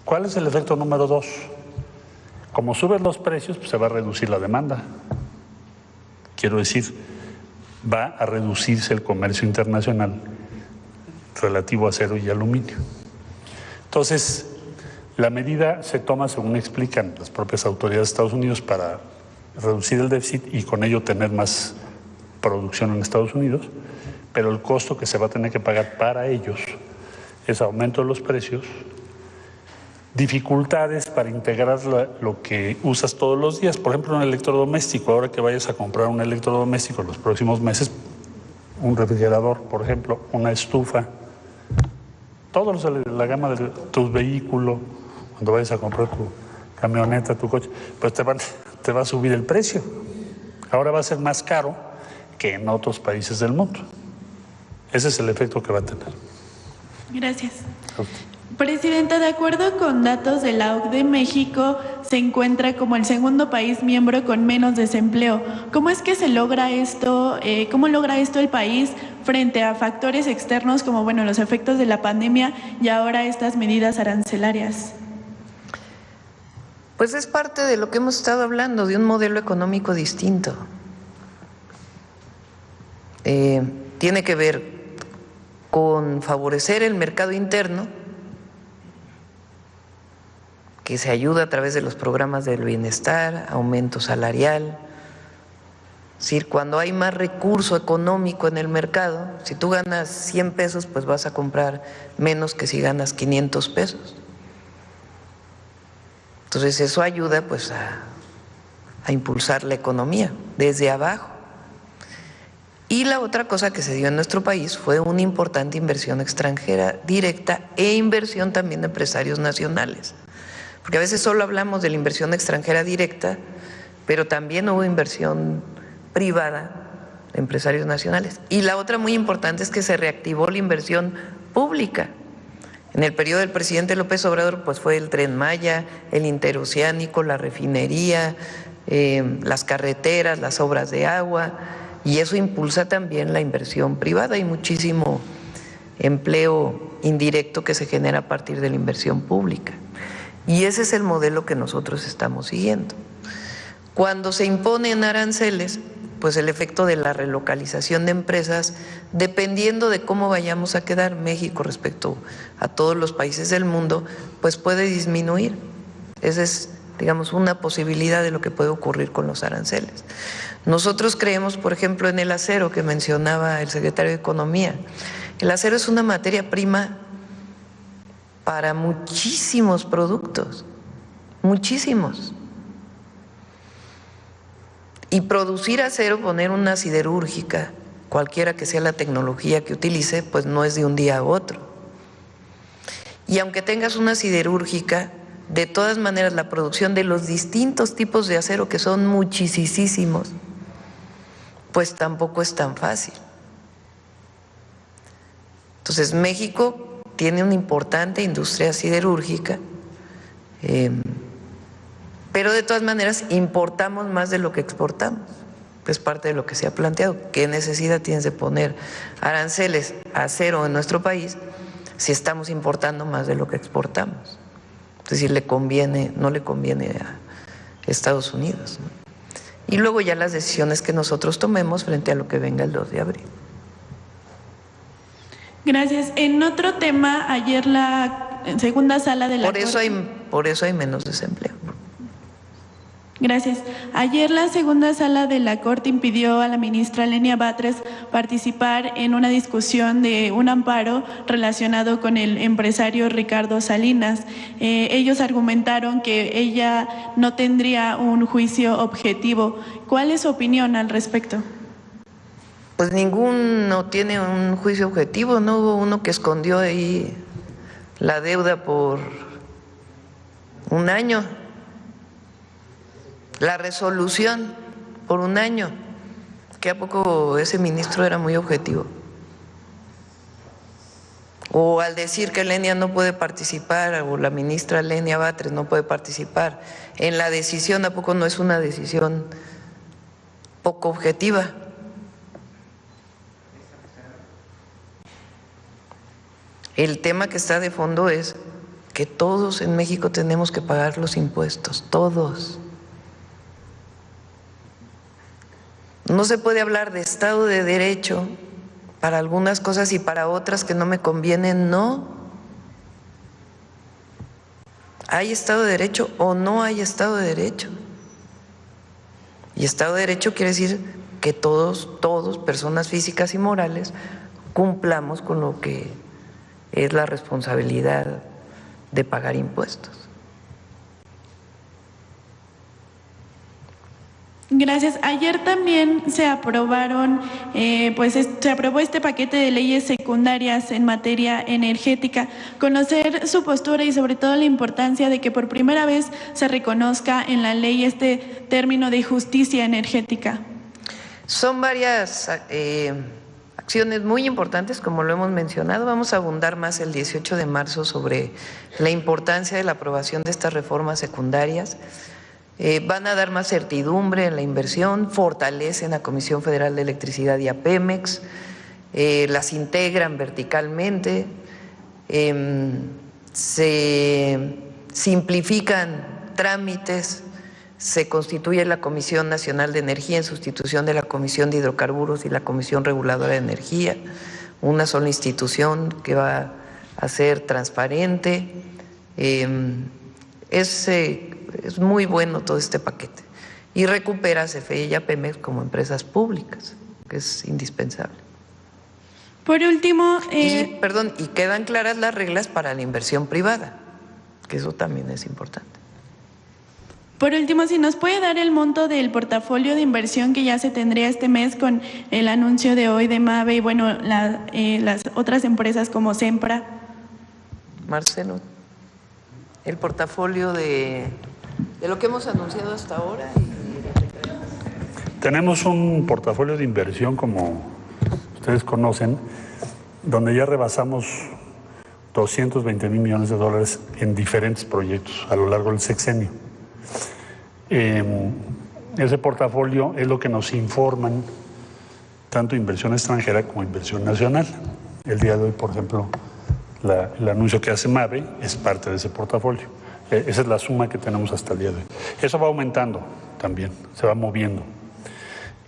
¿Cuál es el efecto número dos? Como suben los precios, pues se va a reducir la demanda. Quiero decir, va a reducirse el comercio internacional relativo a acero y aluminio. Entonces, la medida se toma, según explican las propias autoridades de Estados Unidos, para reducir el déficit y con ello tener más producción en Estados Unidos, pero el costo que se va a tener que pagar para ellos es aumento de los precios, dificultades para integrar lo que usas todos los días. Por ejemplo, un electrodoméstico, ahora que vayas a comprar un electrodoméstico en los próximos meses, un refrigerador, por ejemplo, una estufa, todos la gama de tus vehículos, cuando vayas a comprar tu camioneta, tu coche, pues te va a subir el precio. Ahora va a ser más caro que en otros países del mundo. Ese es el efecto que va a tener. Gracias. Presidenta, de acuerdo con datos de la OCDE, México se encuentra como el segundo país miembro con menos desempleo. ¿Cómo es que se logra esto? ¿Cómo logra esto el país frente a factores externos como, bueno, los efectos de la pandemia y ahora estas medidas arancelarias? Pues es parte de lo que hemos estado hablando, de un modelo económico distinto. Tiene que ver con favorecer el mercado interno, que se ayuda a través de los programas del bienestar, aumento salarial. Es decir, cuando hay más recurso económico en el mercado, si tú ganas 100 pesos, pues vas a comprar menos que si ganas 500 pesos. Entonces eso ayuda pues a impulsar la economía desde abajo. Y la otra cosa que se dio en nuestro país fue una importante inversión extranjera directa e inversión también de empresarios nacionales. Porque a veces solo hablamos de la inversión extranjera directa, pero también hubo inversión privada de empresarios nacionales. Y la otra muy importante es que se reactivó la inversión pública. En el periodo del presidente López Obrador, pues fue el Tren Maya, el Interoceánico, la refinería, las carreteras, las obras de agua, y eso impulsa también la inversión privada y muchísimo empleo indirecto que se genera a partir de la inversión pública. Y ese es el modelo que nosotros estamos siguiendo. Cuando se imponen aranceles, pues el efecto de la relocalización de empresas, dependiendo de cómo vayamos a quedar México respecto a todos los países del mundo, pues puede disminuir. Esa es, digamos, una posibilidad de lo que puede ocurrir con los aranceles. Nosotros creemos, por ejemplo, en el acero que mencionaba el secretario de Economía. El acero es una materia prima para muchísimos productos, muchísimos. Y producir acero, poner una siderúrgica, cualquiera que sea la tecnología que utilice, pues no es de un día a otro. Y aunque tengas una siderúrgica, de todas maneras la producción de los distintos tipos de acero, que son muchísimos, pues tampoco es tan fácil. Entonces México tiene una importante industria siderúrgica, pero de todas maneras importamos más de lo que exportamos. Es parte de lo que se ha planteado. ¿Qué necesidad tienes de poner aranceles a acero en nuestro país si estamos importando más de lo que exportamos? Es decir, no le conviene a Estados Unidos, ¿no? Y luego ya las decisiones que nosotros tomemos frente a lo que venga el 2 de abril. Gracias. En otro tema, ayer la segunda sala de la Por eso hay menos desempleo. Gracias. Ayer la segunda sala de la Corte impidió a la ministra Lenia Batres participar en una discusión de un amparo relacionado con el empresario Ricardo Salinas. Ellos argumentaron que ella no tendría un juicio objetivo. ¿Cuál es su opinión al respecto? Pues ninguno tiene un juicio objetivo, no hubo uno que escondió ahí la deuda por un año, la resolución por un año, que a poco ese ministro era muy objetivo. O al decir que Lenia no puede participar, o la ministra Lenia Batres no puede participar en la decisión, ¿a poco no es una decisión poco objetiva? El tema que está de fondo es que todos en México tenemos que pagar los impuestos, todos. No se puede hablar de Estado de Derecho para algunas cosas y para otras que no me convienen, no. ¿Hay Estado de Derecho o no hay Estado de Derecho? Y Estado de Derecho quiere decir que todos, personas físicas y morales, cumplamos con lo que es la responsabilidad de pagar impuestos. Gracias. Ayer también se aprobaron, se aprobó este paquete de leyes secundarias en materia energética. Conocer su postura y sobre todo la importancia de que por primera vez se reconozca en la ley este término de justicia energética. Son varias acciones muy importantes, como lo hemos mencionado. Vamos a abundar más el 18 de marzo sobre la importancia de la aprobación de estas reformas secundarias. Van a dar más certidumbre en la inversión, fortalecen a Comisión Federal de Electricidad y a Pemex, las integran verticalmente, se simplifican trámites, se constituye la Comisión Nacional de Energía en sustitución de la Comisión de Hidrocarburos y la Comisión Reguladora de Energía, una sola institución que va a ser transparente. Es muy bueno todo este paquete y recupera a CFE y a Pemex como empresas públicas, que es indispensable. Por último… y quedan claras las reglas para la inversión privada, que eso también es importante. Por último, si nos puede dar el monto del portafolio de inversión que ya se tendría este mes con el anuncio de hoy de MAVE y las otras empresas como Sempra. Marcelo, el portafolio de lo que hemos anunciado hasta ahora. Tenemos un portafolio de inversión, como ustedes conocen, donde ya rebasamos 220,000 millones de dólares en diferentes proyectos a lo largo del sexenio. Ese portafolio es lo que nos informan tanto inversión extranjera como inversión nacional. El día de hoy, por ejemplo, el anuncio que hace MAVE es parte de ese portafolio. Esa es la suma que tenemos hasta el día de hoy. Eso va aumentando también, se va moviendo.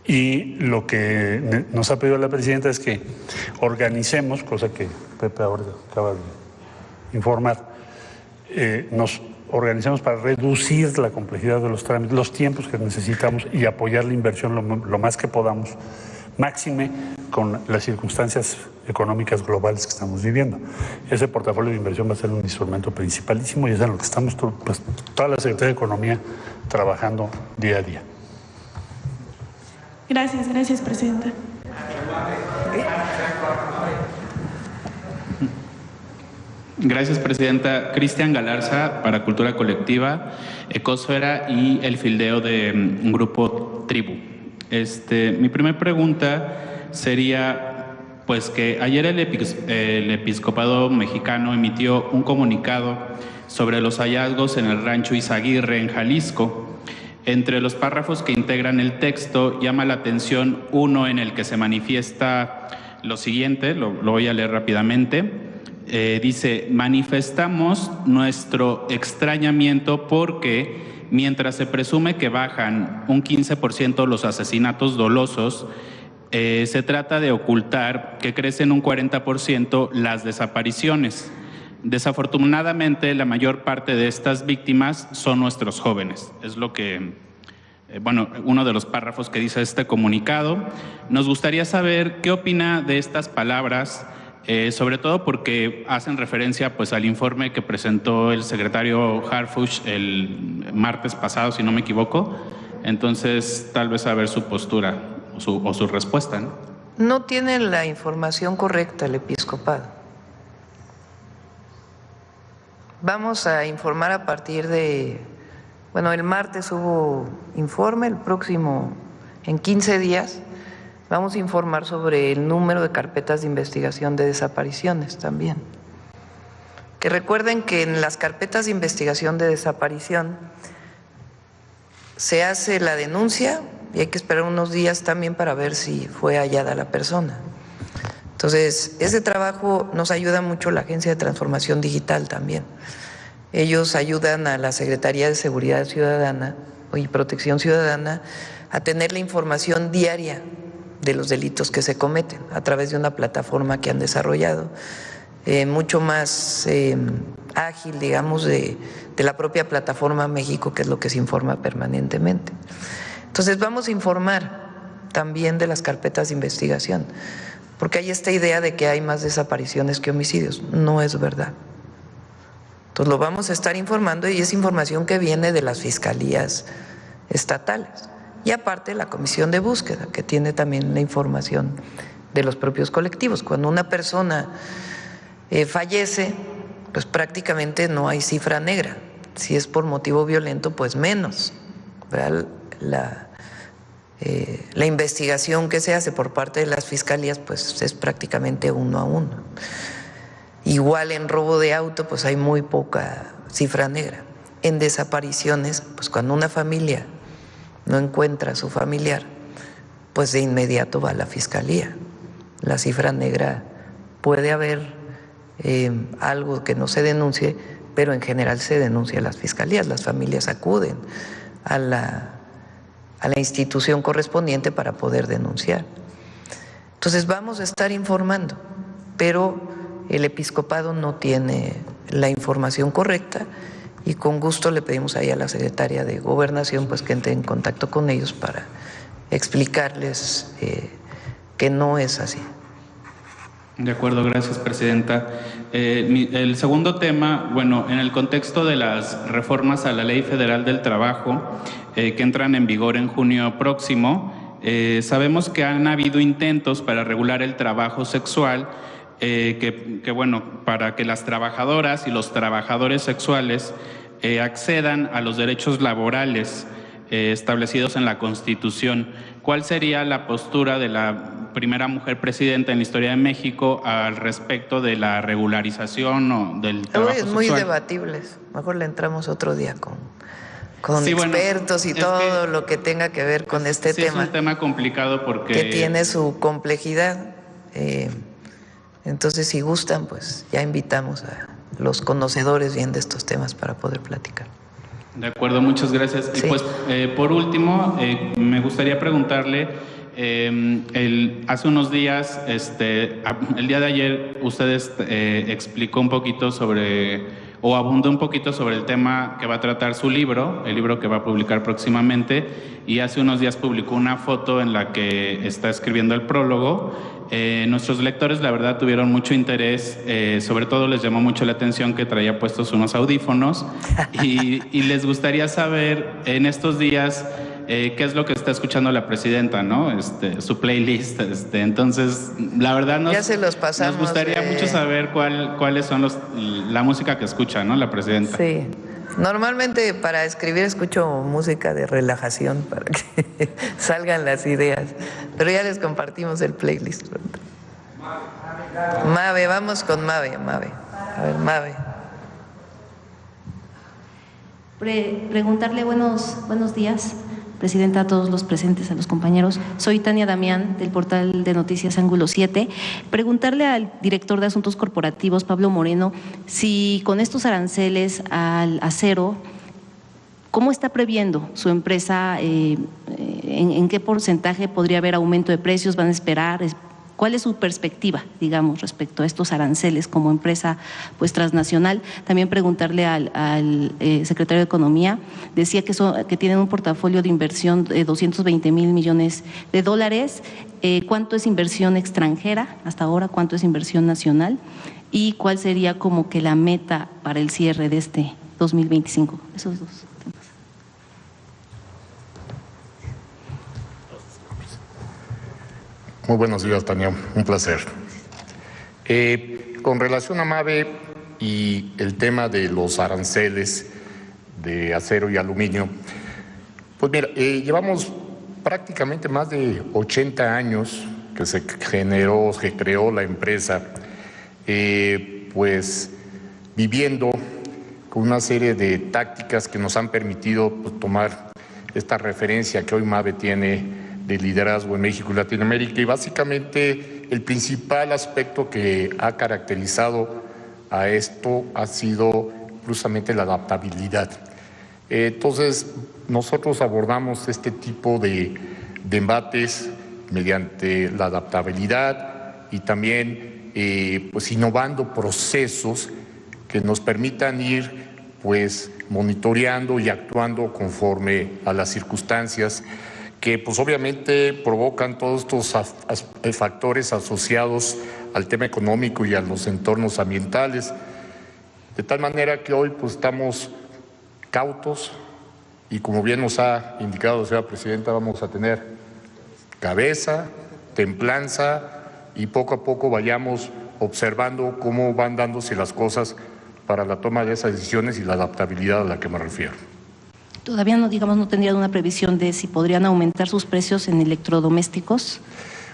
Y lo que nos ha pedido la presidenta es que organicemos, cosa que Pepe ahora acaba de informar, nos organicemos para reducir la complejidad de los trámites, los tiempos que necesitamos y apoyar la inversión lo más que podamos, máxime con las circunstancias económicas globales que estamos viviendo. Ese portafolio de inversión va a ser un instrumento principalísimo y es en lo que estamos toda la Secretaría de Economía trabajando día a día. Gracias, presidenta. Gracias, presidenta. Cristian Galarza, para Cultura Colectiva, Ecosfera y el fildeo de Grupo Tribu. Mi primera pregunta sería, pues que ayer el Episcopado Mexicano emitió un comunicado sobre los hallazgos en el rancho Izaguirre, en Jalisco. Entre los párrafos que integran el texto llama la atención uno en el que se manifiesta lo siguiente, lo voy a leer rápidamente. Dice: manifestamos nuestro extrañamiento porque mientras se presume que bajan un 15% los asesinatos dolosos, se trata de ocultar que crecen un 40% las desapariciones. Desafortunadamente, la mayor parte de estas víctimas son nuestros jóvenes. Es lo que, uno de los párrafos que dice este comunicado. Nos gustaría saber qué opina de estas palabras, sobre todo porque hacen referencia pues al informe que presentó el secretario Harfuch el martes pasado, si no me equivoco. Entonces, tal vez saber su postura o su respuesta, ¿no? No tiene la información correcta el episcopado. Vamos a informar a partir de, el martes hubo informe, el próximo, en 15 días, vamos a informar sobre el número de carpetas de investigación de desapariciones también. Que recuerden que en las carpetas de investigación de desaparición se hace la denuncia y hay que esperar unos días también para ver si fue hallada la persona. Entonces, ese trabajo nos ayuda mucho la Agencia de Transformación Digital también. Ellos ayudan a la Secretaría de Seguridad Ciudadana y Protección Ciudadana a tener la información diaria de los delitos que se cometen a través de una plataforma que han desarrollado, mucho más ágil, digamos, de la propia plataforma México, que es lo que se informa permanentemente. Entonces, vamos a informar también de las carpetas de investigación, porque hay esta idea de que hay más desapariciones que homicidios. No es verdad. Entonces lo vamos a estar informando y es información que viene de las fiscalías estatales. y aparte la comisión de búsqueda, que tiene también la información de los propios colectivos. Cuando una persona fallece, pues prácticamente no hay cifra negra. Si es por motivo violento, pues menos, ¿verdad? La investigación que se hace por parte de las fiscalías, pues es prácticamente 1 a 1. Igual en robo de auto, pues hay muy poca cifra negra. En desapariciones, pues cuando una familia no encuentra a su familiar, pues de inmediato va a la fiscalía. La cifra negra puede haber algo que no se denuncie, pero en general se denuncia a las fiscalías. Las familias acuden a la institución correspondiente para poder denunciar. Entonces vamos a estar informando, pero el episcopado no tiene la información correcta y con gusto le pedimos ahí a la secretaria de Gobernación pues que entre en contacto con ellos para explicarles que no es así. De acuerdo, gracias, presidenta. El segundo tema, bueno, en el contexto de las reformas a la Ley Federal del Trabajo que entran en vigor en junio próximo, sabemos que han habido intentos para regular el trabajo sexual, bueno, para que las trabajadoras y los trabajadores sexuales accedan a los derechos laborales establecidos en la Constitución. ¿Cuál sería la postura de la primera mujer presidenta en la historia de México al respecto de la regularización o del trabajo sexual? Es muy debatible. Mejor le entramos otro día con sí, expertos y todo lo que tenga que ver con este tema. Es un tema complicado porque que tiene su complejidad. Entonces, si gustan, pues ya invitamos a los conocedores bien de estos temas para poder platicar. De acuerdo, muchas gracias. Sí. Y pues, por último, me gustaría preguntarle, hace unos días, el día de ayer, usted explicó un poquito o abundó un poquito sobre el tema que va a tratar su libro, el libro que va a publicar próximamente, y hace unos días publicó una foto en la que está escribiendo el prólogo. Nuestros lectores, la verdad, tuvieron mucho interés, sobre todo les llamó mucho la atención que traía puestos unos audífonos y les gustaría saber en estos días qué es lo que está escuchando la presidenta, ¿no? Su playlist. Entonces, la verdad ya se los pasamos, nos gustaría mucho saber cuáles son la música que escucha, ¿no? La presidenta. Sí. Normalmente para escribir escucho música de relajación para que salgan las ideas, pero ya les compartimos el playlist pronto. Mave, vamos con Mave. A ver, Mave. Preguntarle buenos días, presidenta, a todos los presentes, a los compañeros. Soy Tania Damián, del portal de noticias Ángulo 7. Preguntarle al director de Asuntos Corporativos, Pablo Moreno, si con estos aranceles al acero, ¿cómo está previendo su empresa? ¿En qué porcentaje podría haber aumento de precios? ¿Van a esperar? ¿Cuál es su perspectiva, digamos, respecto a estos aranceles como empresa pues transnacional? También preguntarle al secretario de Economía, decía que tienen un portafolio de inversión de 220,000 millones de dólares. ¿Cuánto es inversión extranjera hasta ahora? ¿Cuánto es inversión nacional? ¿Y cuál sería como que la meta para el cierre de este 2025? Esos dos temas. Muy buenos días, Tania. Un placer. Con relación a Mave y el tema de los aranceles de acero y aluminio, pues mira, llevamos prácticamente más de 80 años que se creó la empresa, pues viviendo con una serie de tácticas que nos han permitido pues, tomar esta referencia que hoy Mave tiene de liderazgo en México y Latinoamérica, y básicamente el principal aspecto que ha caracterizado a esto ha sido justamente la adaptabilidad. Entonces, nosotros abordamos este tipo de embates mediante la adaptabilidad y también pues innovando procesos que nos permitan ir pues monitoreando y actuando conforme a las circunstancias que pues obviamente provocan todos estos factores asociados al tema económico y a los entornos ambientales, de tal manera que hoy pues estamos cautos, y como bien nos ha indicado la señora presidenta, vamos a tener cabeza, templanza y poco a poco vayamos observando cómo van dándose las cosas para la toma de esas decisiones y la adaptabilidad a la que me refiero. Todavía no, digamos, no tendrían una previsión de si podrían aumentar sus precios en electrodomésticos.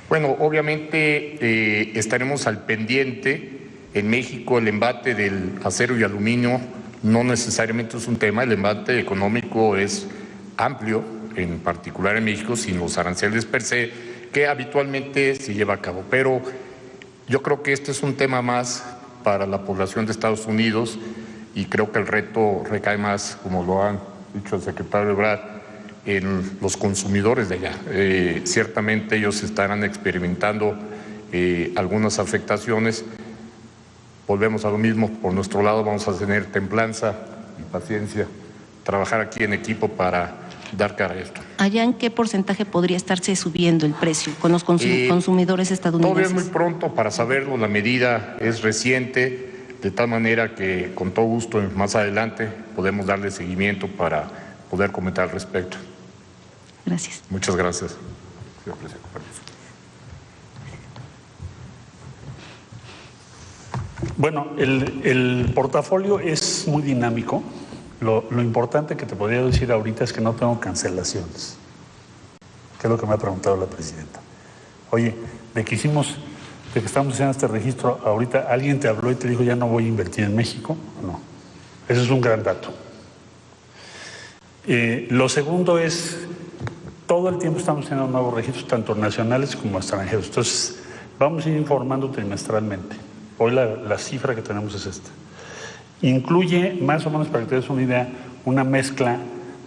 Bueno, obviamente estaremos al pendiente. En México el embate del acero y aluminio no necesariamente es un tema, el embate económico es amplio, en particular en México, sin los aranceles per se, que habitualmente se lleva a cabo. Pero yo creo que este es un tema más para la población de Estados Unidos y creo que el reto recae más, como lo han dicho el secretario Ebrard, en los consumidores de allá. Ciertamente ellos estarán experimentando algunas afectaciones. Volvemos a lo mismo, por nuestro lado vamos a tener templanza y paciencia, trabajar aquí en equipo para dar cara a esto. ¿Allá en qué porcentaje podría estarse subiendo el precio con los consumidores estadounidenses? Todavía es muy pronto para saberlo, la medida es reciente, de tal manera que con todo gusto más adelante podemos darle seguimiento para poder comentar al respecto. Gracias. Muchas gracias, señor presidente. Bueno, el portafolio es muy dinámico. Lo importante que te podría decir ahorita es que no tengo cancelaciones, que es lo que me ha preguntado la presidenta. Oye, de que estamos haciendo este registro, ahorita alguien te habló y te dijo ya no voy a invertir en México. No, eso es un gran dato. Lo segundo es, todo el tiempo estamos haciendo nuevos registros, tanto nacionales como extranjeros. Entonces, vamos a ir informando trimestralmente. Hoy la cifra que tenemos es esta. Incluye, más o menos para que te des una idea, una mezcla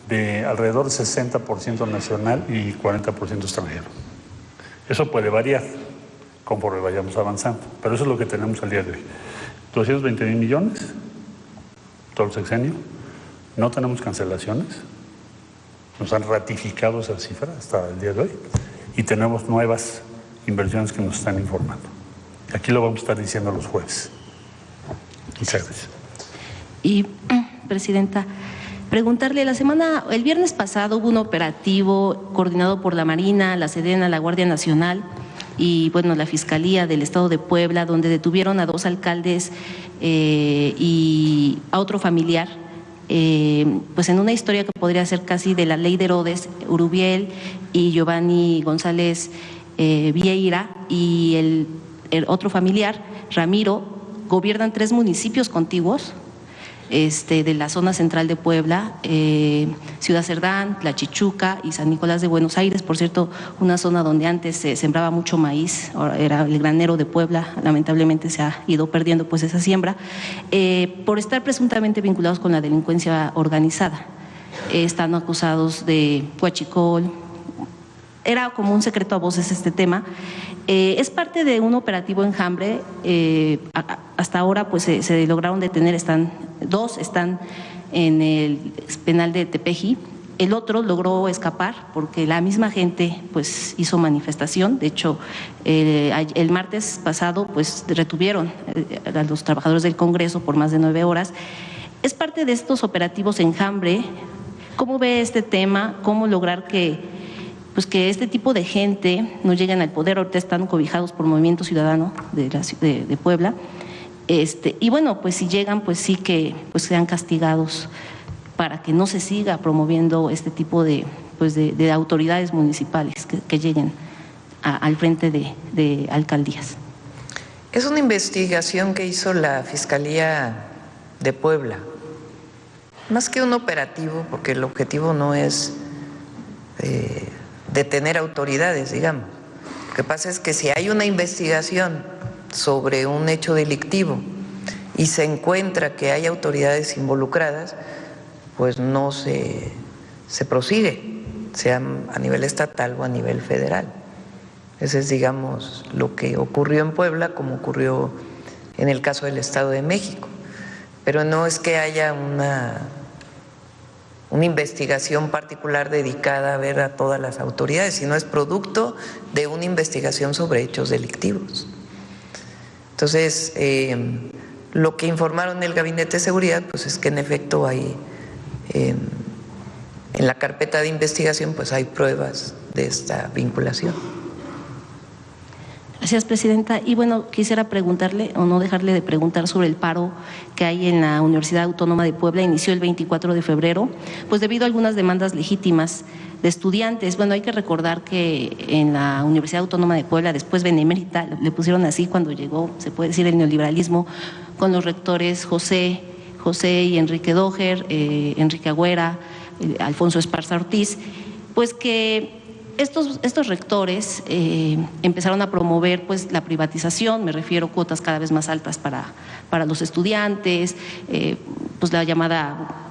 de alrededor de 60% nacional y 40% extranjero. Eso puede variar conforme vayamos avanzando, pero eso es lo que tenemos al día de hoy. 220,000 millones, todo el sexenio, no tenemos cancelaciones, nos han ratificado esa cifra hasta el día de hoy y tenemos nuevas inversiones que nos están informando. Aquí lo vamos a estar diciendo los jueves. Muchas gracias. Y, presidenta, preguntarle, el viernes pasado hubo un operativo coordinado por la Marina, la Sedena, la Guardia Nacional y, bueno, la Fiscalía del Estado de Puebla, donde detuvieron a 2 alcaldes y a otro familiar, pues en una historia que podría ser casi de la ley de Herodes, Urubiel y Giovanni González Vieira y el otro familiar, Ramiro, gobiernan 3 municipios contiguos de la zona central de Puebla, Ciudad Cerdán, Tlachichuca y San Nicolás de Buenos Aires, por cierto, una zona donde antes se sembraba mucho maíz, era el granero de Puebla, lamentablemente se ha ido perdiendo pues esa siembra, por estar presuntamente vinculados con la delincuencia organizada. Están acusados de huachicol. Era como un secreto a voces este tema. Es parte de un operativo enjambre. Hasta ahora pues se lograron detener, 2 están en el penal de Tepeji. El otro logró escapar porque la misma gente pues hizo manifestación. De hecho, el martes pasado pues retuvieron a los trabajadores del Congreso por más de 9 horas. Es parte de estos operativos enjambre. ¿Cómo ve este tema? ¿Cómo lograr que este tipo de gente no lleguen al poder? Ahorita están cobijados por Movimiento Ciudadano de Puebla. Y bueno, pues si llegan, pues sí que pues sean castigados para que no se siga promoviendo este tipo de autoridades municipales que lleguen al frente de alcaldías. Es una investigación que hizo la Fiscalía de Puebla. Más que un operativo, porque el objetivo no es detener autoridades, digamos. Lo que pasa es que si hay una investigación sobre un hecho delictivo y se encuentra que hay autoridades involucradas, pues no se prosigue, sea a nivel estatal o a nivel federal. Ese es, digamos, lo que ocurrió en Puebla, como ocurrió en el caso del Estado de México. Pero no es que haya una investigación particular dedicada a ver a todas las autoridades, sino es producto de una investigación sobre hechos delictivos. Entonces, lo que informaron el Gabinete de Seguridad, pues es que en efecto hay en la carpeta de investigación pues hay pruebas de esta vinculación. Gracias, presidenta. Y bueno, quisiera preguntarle, o no dejarle de preguntar, sobre el paro que hay en la Universidad Autónoma de Puebla. Inició el 24 de febrero, pues debido a algunas demandas legítimas de estudiantes. Bueno, hay que recordar que en la Universidad Autónoma de Puebla, después Benemérita, le pusieron así cuando llegó, se puede decir, el neoliberalismo, con los rectores José y Enrique Doher, Enrique Agüera, Alfonso Esparza Ortiz, pues que estos rectores empezaron a promover pues la privatización, me refiero a cuotas cada vez más altas para los estudiantes, pues la llamada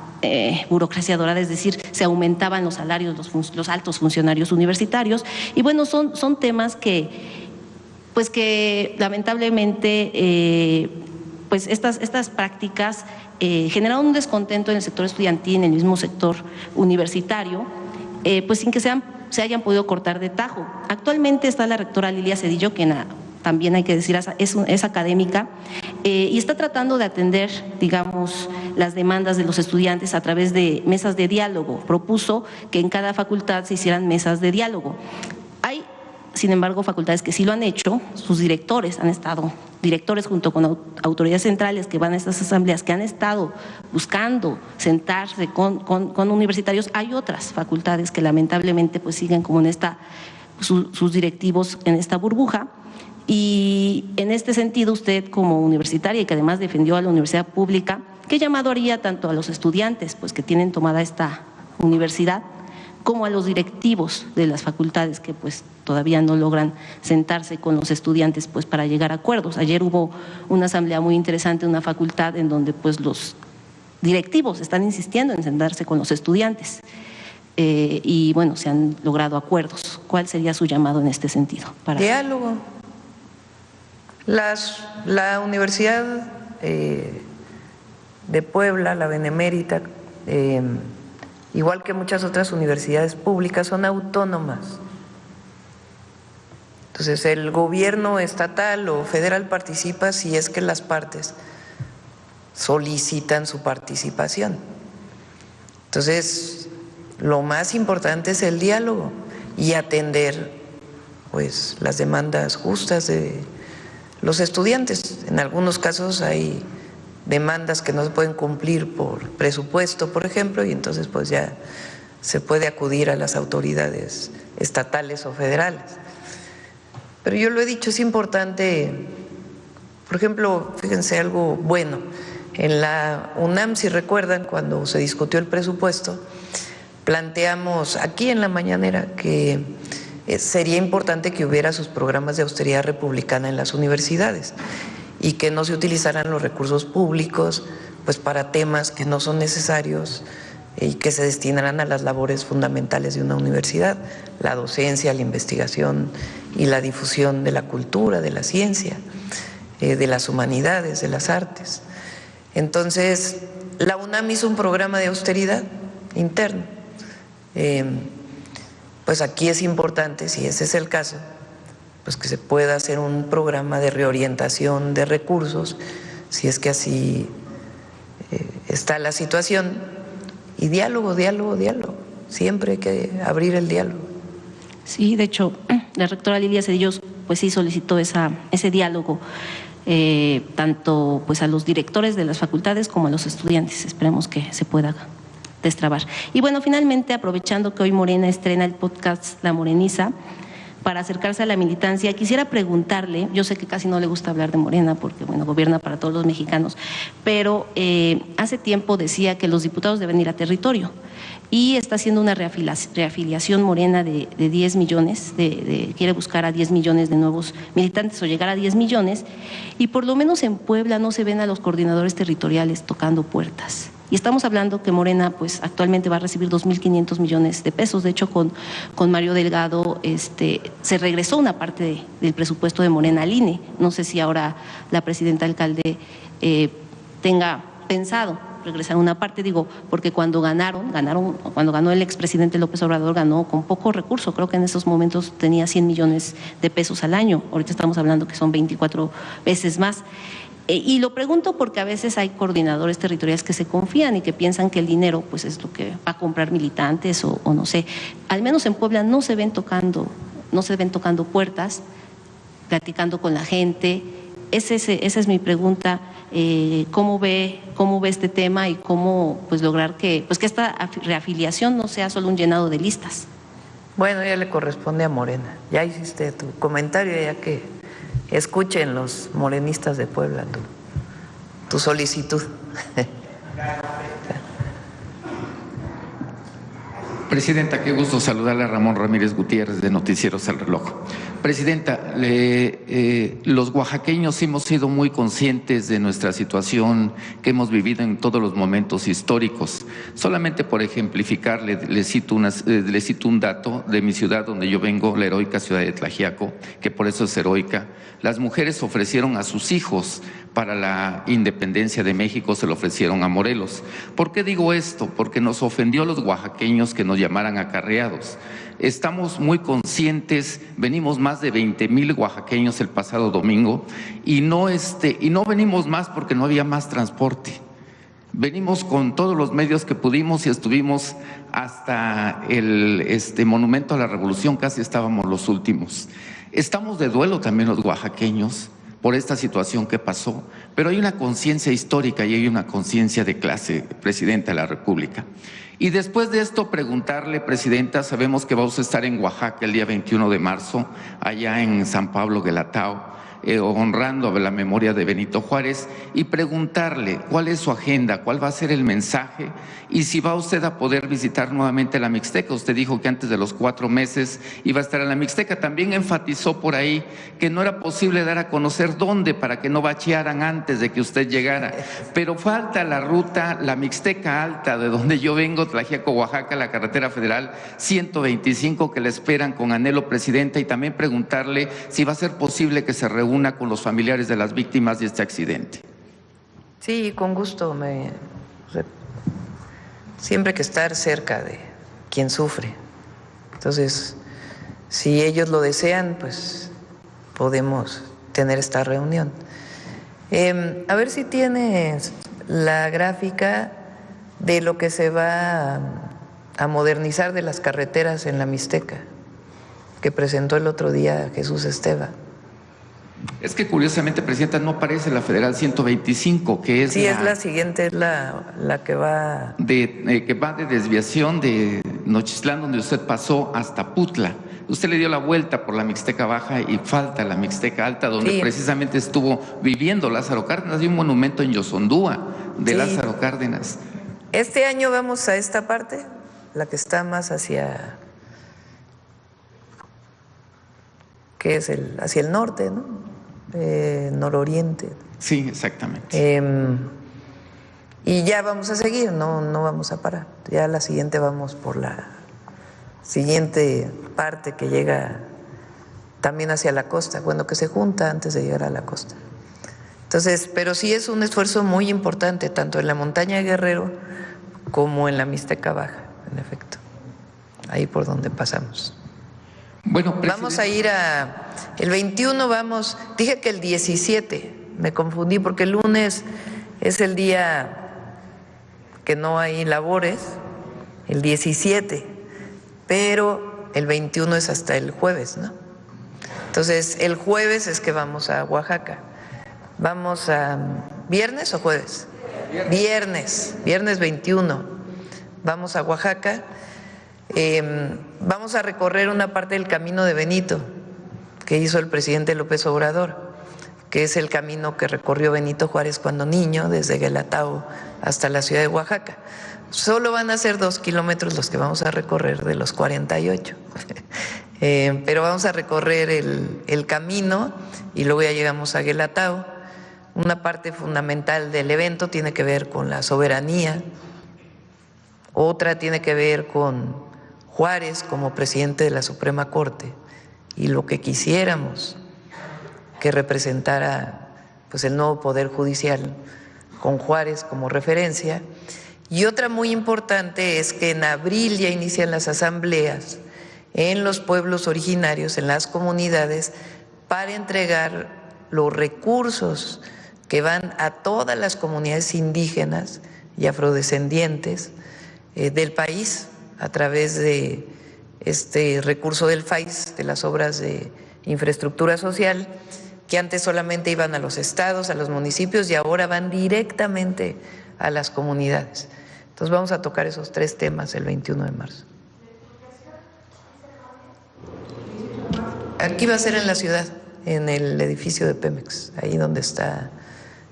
burocracia dorada, es decir, se aumentaban los salarios los altos funcionarios universitarios, y bueno, son temas que lamentablemente pues estas prácticas generaron un descontento en el sector estudiantil, en el mismo sector universitario, pues sin que se hayan podido cortar de tajo. Actualmente está la rectora Lilia Cedillo, que también hay que decir es académica, y está tratando de atender, digamos, las demandas de los estudiantes a través de mesas de diálogo. Propuso que en cada facultad se hicieran mesas de diálogo. Hay, sin embargo, facultades que sí lo han hecho, sus directores han estado, directores junto con autoridades centrales que van a estas asambleas, que han estado buscando sentarse con universitarios. Hay otras facultades que lamentablemente pues siguen como en sus directivos en esta burbuja. Y en este sentido, usted como universitaria, y que además defendió a la universidad pública, ¿qué llamado haría tanto a los estudiantes pues que tienen tomada esta universidad, como a los directivos de las facultades que pues todavía no logran sentarse con los estudiantes pues para llegar a acuerdos? Ayer hubo una asamblea muy interesante en una facultad en donde pues los directivos están insistiendo en sentarse con los estudiantes y bueno, se han logrado acuerdos. ¿Cuál sería su llamado en este sentido? Diálogo. La Universidad de Puebla, la Benemérita, igual que muchas otras universidades públicas, son autónomas. Entonces, el gobierno estatal o federal participa si es que las partes solicitan su participación. Entonces, lo más importante es el diálogo y atender pues las demandas justas de los estudiantes. En algunos casos hay demandas que no se pueden cumplir por presupuesto, por ejemplo, y entonces pues ya se puede acudir a las autoridades estatales o federales. Pero yo lo he dicho, es importante, por ejemplo, fíjense algo bueno, en la UNAM, si recuerdan, cuando se discutió el presupuesto, planteamos aquí en la mañanera que sería importante que hubiera sus programas de austeridad republicana en las universidades y que no se utilizaran los recursos públicos pues para temas que no son necesarios y que se destinaran a las labores fundamentales de una universidad, la docencia, la investigación y la difusión de la cultura, de la ciencia, de las humanidades, de las artes. Entonces, la UNAM hizo un programa de austeridad interno. Pues aquí es importante, si ese es el caso, pues que se pueda hacer un programa de reorientación de recursos, si es que así está la situación, y diálogo, siempre hay que abrir el diálogo. Sí, de hecho, la rectora Lilia Cedillo pues sí solicitó ese diálogo, tanto pues a los directores de las facultades como a los estudiantes. Esperemos que se pueda destrabar. Y bueno, finalmente, aprovechando que hoy Morena estrena el podcast La Moreniza, para acercarse a la militancia, quisiera preguntarle, yo sé que casi no le gusta hablar de Morena porque, bueno, gobierna para todos los mexicanos, pero hace tiempo decía que los diputados deben ir a territorio y está haciendo una reafiliación Morena de 10 millones, quiere buscar a 10 millones de nuevos militantes o llegar a 10 millones, y por lo menos en Puebla no se ven a los coordinadores territoriales tocando puertas. Y estamos hablando que Morena pues actualmente va a recibir 2.500 millones de pesos. De hecho, con Mario Delgado se regresó una parte del presupuesto de Morena al INE. No sé si ahora la presidenta alcalde tenga pensado regresar una parte, digo, porque cuando cuando ganó el expresidente López Obrador, ganó con poco recurso. Creo que en esos momentos tenía 100 millones de pesos al año. Ahorita estamos hablando que son 24 veces más. Y lo pregunto porque a veces hay coordinadores territoriales que se confían y que piensan que el dinero pues es lo que va a comprar militantes o no sé. Al menos en Puebla no se ven tocando puertas, platicando con la gente. Esa es mi pregunta. ¿Cómo ve este tema y cómo pues lograr que esta reafiliación no sea solo un llenado de listas? Bueno, ya le corresponde a Morena. Ya hiciste tu comentario, ya que escuchen los morenistas de Puebla tu solicitud. Presidenta, qué gusto saludarle a Ramón Ramírez Gutiérrez de Noticieros El Reloj. Presidenta, los oaxaqueños hemos sido muy conscientes de nuestra situación que hemos vivido en todos los momentos históricos. Solamente por ejemplificar, le cito un dato de mi ciudad donde yo vengo, la heroica ciudad de Tlaxiaco, que por eso es heroica. Las mujeres ofrecieron a sus hijos para la independencia de México, se lo ofrecieron a Morelos. ¿Por qué digo esto? Porque nos ofendió a los oaxaqueños que nos llamaran acarreados. Estamos muy conscientes, venimos más de 20,000 oaxaqueños el pasado domingo y no venimos más porque no había más transporte. Venimos con todos los medios que pudimos y estuvimos hasta el Monumento a la Revolución, casi estábamos los últimos. Estamos de duelo también los oaxaqueños por esta situación que pasó, pero hay una conciencia histórica y hay una conciencia de clase, Presidenta de la República. Y después de esto preguntarle, Presidenta, sabemos que vamos a estar en Oaxaca el día 21 de marzo, allá en San Pablo Guelatao, honrando la memoria de Benito Juárez, y preguntarle cuál es su agenda, cuál va a ser el mensaje y si va usted a poder visitar nuevamente la Mixteca. Usted dijo que antes de los 4 meses iba a estar en la Mixteca. También enfatizó por ahí que no era posible dar a conocer dónde para que no bachearan antes de que usted llegara. Pero falta la ruta, la Mixteca Alta, de donde yo vengo, Tlaxiaco, Oaxaca, la carretera federal 125, que le esperan con anhelo, Presidenta, y también preguntarle si va a ser posible que se reúna con los familiares de las víctimas de este accidente. Sí, con gusto. Siempre hay que estar cerca de quien sufre. Entonces, si ellos lo desean, pues podemos tener esta reunión. A ver si tienes la gráfica de lo que se va a modernizar de las carreteras en la Mixteca, que presentó el otro día Jesús Esteva. Es que curiosamente, Presidenta, no aparece la Federal 125, que es es la siguiente, es la que va de desviación de Nochistlán, donde usted pasó, hasta Putla. Usted le dio la vuelta por la Mixteca Baja y falta la Mixteca Alta, donde precisamente estuvo viviendo Lázaro Cárdenas. Hay un monumento en Yosondúa de Lázaro Cárdenas. Este año vamos a esta parte, la que está más hacia, que es hacia el norte, ¿no? Nororiente. Sí, exactamente. Y ya vamos a seguir, no vamos a parar. Ya la siguiente vamos por la siguiente parte que llega también hacia la costa, bueno, que se junta antes de llegar a la costa. Entonces, pero sí es un esfuerzo muy importante, tanto en la montaña de Guerrero como en la Mixteca Baja, en efecto, ahí por donde pasamos. Bueno, vamos a ir el 21 vamos, dije que el 17, me confundí porque el lunes es el día que no hay labores, el 17, pero el 21 es hasta el jueves, ¿no? Entonces, el jueves es que vamos a Oaxaca. ¿Vamos a viernes o jueves? Viernes 21. Vamos a Oaxaca. Vamos a recorrer una parte del camino de Benito que hizo el presidente López Obrador, que es el camino que recorrió Benito Juárez cuando niño, desde Guelatao hasta la ciudad de Oaxaca. Solo van a ser 2 kilómetros los que vamos a recorrer de los 48, pero vamos a recorrer el camino y luego ya llegamos a Guelatao. Una parte fundamental del evento tiene que ver con la soberanía, otra tiene que ver con Juárez como presidente de la Suprema Corte y lo que quisiéramos que representara pues el nuevo Poder Judicial con Juárez como referencia. Y otra muy importante es que en abril ya inician las asambleas en los pueblos originarios, en las comunidades, para entregar los recursos que van a todas las comunidades indígenas y afrodescendientes del país a través de este recurso del FAIS, de las obras de infraestructura social, que antes solamente iban a los estados, a los municipios, y ahora van directamente a las comunidades. Entonces vamos a tocar esos 3 temas el 21 de marzo. Aquí va a ser en la ciudad, en el edificio de Pemex, ahí donde está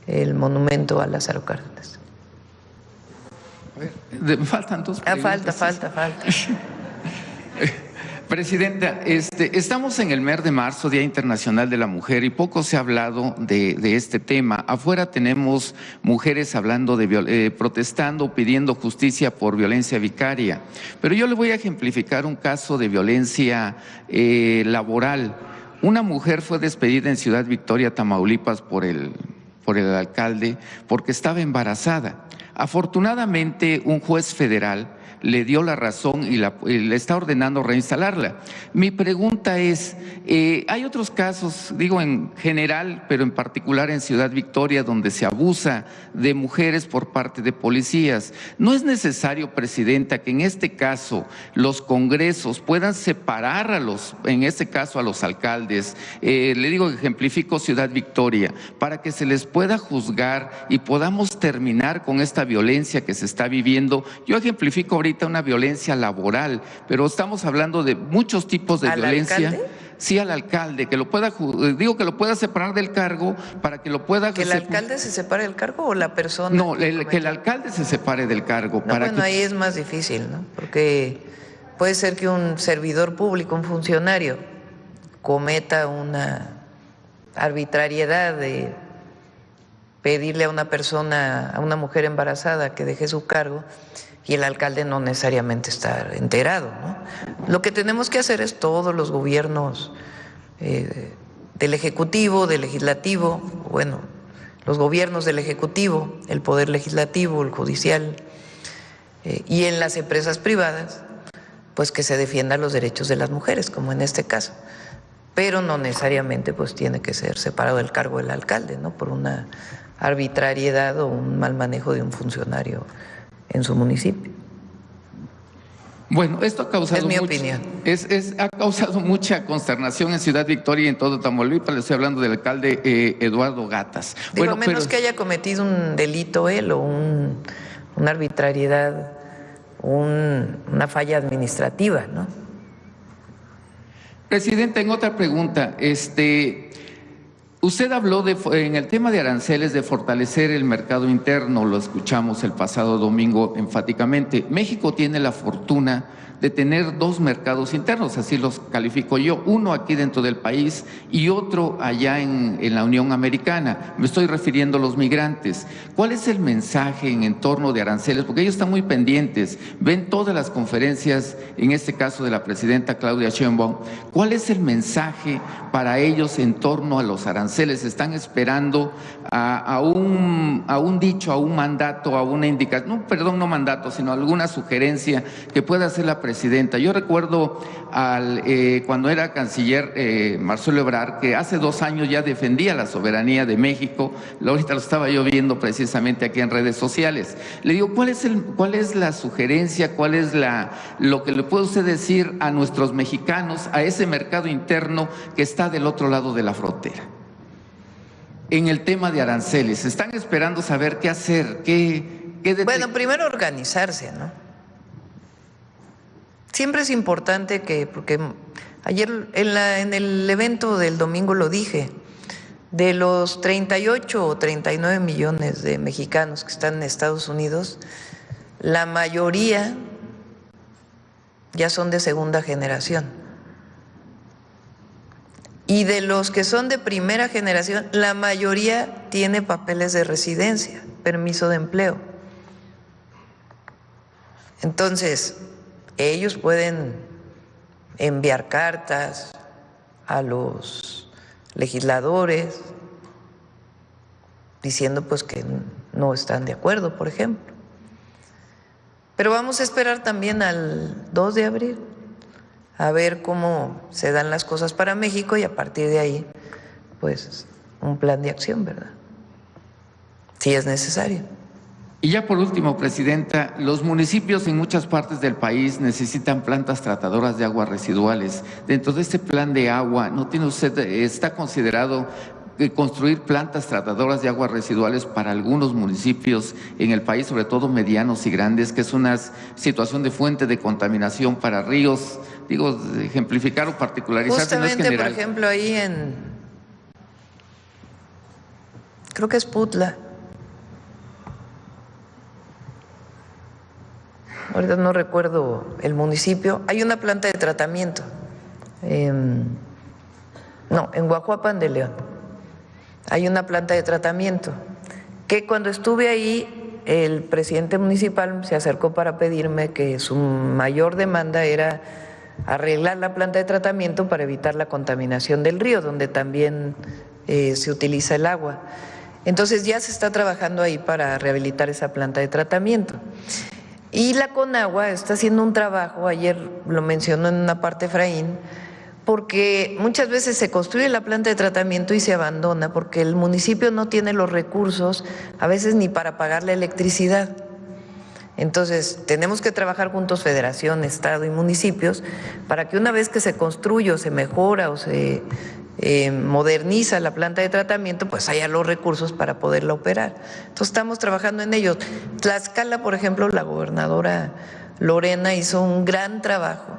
el monumento a Lázaro Cárdenas. Faltan 2 preguntas. Falta. Presidenta, estamos en el mes de marzo, Día Internacional de la Mujer, y poco se ha hablado de este tema. Afuera tenemos mujeres hablando protestando, pidiendo justicia por violencia vicaria. Pero yo le voy a ejemplificar un caso de violencia laboral. Una mujer fue despedida en Ciudad Victoria, Tamaulipas, por el alcalde porque estaba embarazada. Afortunadamente, un juez federal le dio la razón y le está ordenando reinstalarla. Mi pregunta es, hay otros casos, digo en general, pero en particular en Ciudad Victoria, donde se abusa de mujeres por parte de policías. ¿No es necesario, Presidenta, que en este caso los congresos puedan separar en este caso a los alcaldes? Le digo, ejemplifico Ciudad Victoria, para que se les pueda juzgar y podamos terminar con esta violencia que se está viviendo. Yo ejemplifico ahorita una violencia laboral, pero estamos hablando de muchos tipos de violencia. ¿Alcalde? Sí, al alcalde, que lo pueda, que lo pueda separar del cargo para que lo pueda… ¿Que el alcalde se separe del cargo o la persona? No, que el alcalde se separe del cargo. Ahí es más difícil, ¿no? Porque puede ser que un servidor público, un funcionario, cometa una arbitrariedad de pedirle a una persona, a una mujer embarazada que deje su cargo, y el alcalde no necesariamente está enterado, ¿no? Lo que tenemos que hacer es todos los gobiernos del Ejecutivo, del Legislativo, bueno, los gobiernos del Ejecutivo, el Poder Legislativo, el Judicial, y en las empresas privadas, pues que se defiendan los derechos de las mujeres, como en este caso. Pero no necesariamente pues tiene que ser separado del cargo del alcalde, ¿no? Por una arbitrariedad o un mal manejo de un funcionario en su municipio. Bueno, esto ha causado… Es mi opinión. Ha causado mucha consternación en Ciudad Victoria y en todo Tamaulipas. Le estoy hablando del alcalde Eduardo Gatas. Digo, menos que haya cometido un delito él o una arbitrariedad, una falla administrativa, ¿no? Presidenta, en otra pregunta, usted habló en el tema de aranceles de fortalecer el mercado interno, lo escuchamos el pasado domingo enfáticamente. México tiene la fortuna de tener 2 mercados internos, así los califico yo, uno aquí dentro del país y otro allá en la Unión Americana. Me estoy refiriendo a los migrantes. ¿Cuál es el mensaje en torno de aranceles? Porque ellos están muy pendientes, ven todas las conferencias, en este caso de la presidenta Claudia Sheinbaum. ¿Cuál es el mensaje para ellos en torno a los aranceles? ¿Están esperando a un dicho, a un mandato, a una indicación, no mandato, sino alguna sugerencia que pueda hacer la presidenta? Yo recuerdo cuando era canciller Marcelo Ebrard, que hace 2 años ya defendía la soberanía de México. Ahorita lo estaba yo viendo precisamente aquí en redes sociales. Le digo, ¿cuál es la sugerencia, cuál es lo que le puede usted decir a nuestros mexicanos, a ese mercado interno que está del otro lado de la frontera? En el tema de aranceles, están esperando saber qué hacer, Bueno, primero organizarse, ¿no? Siempre es importante porque ayer en el evento del domingo lo dije, de los 38 o 39 millones de mexicanos que están en Estados Unidos, la mayoría ya son de segunda generación. Y de los que son de primera generación, la mayoría tiene papeles de residencia, permiso de empleo. Entonces, ellos pueden enviar cartas a los legisladores diciendo pues que no están de acuerdo, por ejemplo. Pero vamos a esperar también al 2 de abril a ver cómo se dan las cosas para México y a partir de ahí, pues, un plan de acción, ¿verdad? si es necesario. Y ya por último, Presidenta, los municipios en muchas partes del país necesitan plantas tratadoras de aguas residuales. Dentro de este plan de agua, ¿no tiene usted, está considerado construir plantas tratadoras de aguas residuales para algunos municipios en el país, sobre todo medianos y grandes, que es una situación de fuente de contaminación para ríos? Digo, ejemplificar o particularizar. Justamente, no es general. por ejemplo, ahí creo que es Putla. Ahorita no recuerdo el municipio. Hay una planta de tratamiento. En Guajuapan de León. Hay una planta de tratamiento que cuando estuve ahí, el presidente municipal se acercó para pedirme que su mayor demanda era arreglar la planta de tratamiento para evitar la contaminación del río, donde también se utiliza el agua. Entonces ya se está trabajando ahí para rehabilitar esa planta de tratamiento. Y la Conagua está haciendo un trabajo, ayer lo mencionó en una parte Efraín, porque muchas veces se construye la planta de tratamiento y se abandona porque el municipio no tiene los recursos, a veces ni para pagar la electricidad. Entonces, tenemos que trabajar juntos, Federación, Estado y municipios, para que una vez que se construye o se mejora o se moderniza la planta de tratamiento, pues haya los recursos para poderla operar. Entonces, estamos trabajando en ello. Tlaxcala, por ejemplo, la gobernadora Lorena hizo un gran trabajo.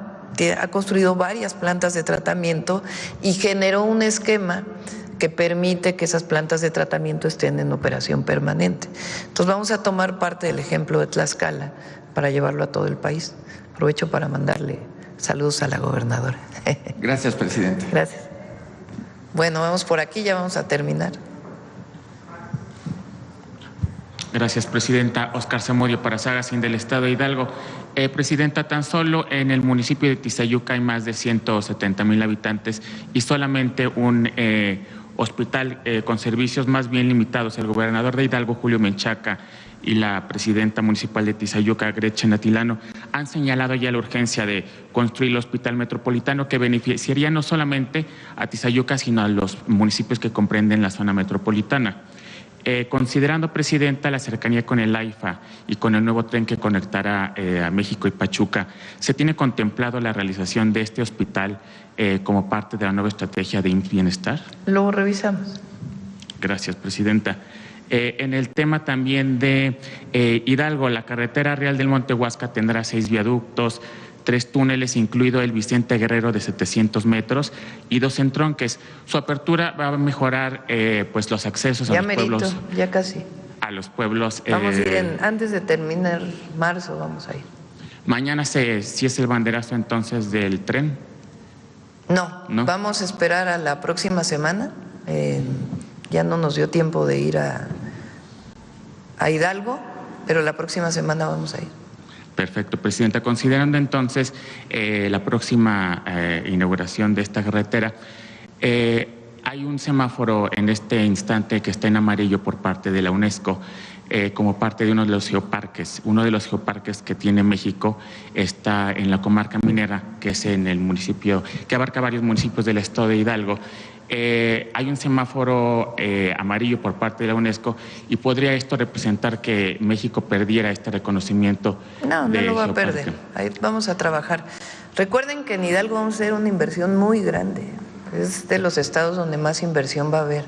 Ha construido varias plantas de tratamiento y generó un esquema que permite que esas plantas de tratamiento estén en operación permanente. Entonces vamos a tomar parte del ejemplo de Tlaxcala para llevarlo a todo el país. Aprovecho para mandarle saludos a la gobernadora. Gracias, presidente. Gracias. Bueno, vamos por aquí, ya vamos a terminar. Gracias, presidenta. Oscar Zamudio para Sagacín del Estado de Hidalgo. Presidenta, tan solo en el municipio de Tizayuca hay más de 170,000 habitantes y solamente un hospital con servicios más bien limitados. El gobernador de Hidalgo, Julio Menchaca, y la presidenta municipal de Tizayuca, Gretchen Atilano, han señalado ya la urgencia de construir el hospital metropolitano que beneficiaría no solamente a Tizayuca, sino a los municipios que comprenden la zona metropolitana. Considerando, presidenta, la cercanía con el AIFA y con el nuevo tren que conectará a México y Pachuca, ¿se tiene contemplado la realización de este hospital como parte de la nueva estrategia de IMSS Bienestar? Lo revisamos. Gracias, presidenta. En el tema también de Hidalgo, la carretera Real del Monte Huasca tendrá 6 viaductos, 3 túneles, incluido el Vicente Guerrero de 700 metros y 2 entronques. Su apertura va a mejorar pues los accesos ya a los merito, pueblos. Ya casi. A los pueblos. Vamos a ir antes de terminar marzo, vamos a ir. Mañana sí es el banderazo entonces del tren. No, vamos a esperar a la próxima semana. Ya no nos dio tiempo de ir a Hidalgo, pero la próxima semana vamos a ir. Perfecto, presidenta. Considerando entonces la próxima inauguración de esta carretera, hay un semáforo en este instante que está en amarillo por parte de la UNESCO como parte de uno de los geoparques. Uno de los geoparques que tiene México está en la comarca minera, que es en el municipio, que abarca varios municipios del estado de Hidalgo. Hay un semáforo amarillo por parte de la UNESCO y ¿podría esto representar que México perdiera este reconocimiento? No lo va a perder. Ahí vamos a trabajar. Recuerden que en Hidalgo vamos a hacer una inversión muy grande. Es de los estados donde más inversión va a haber.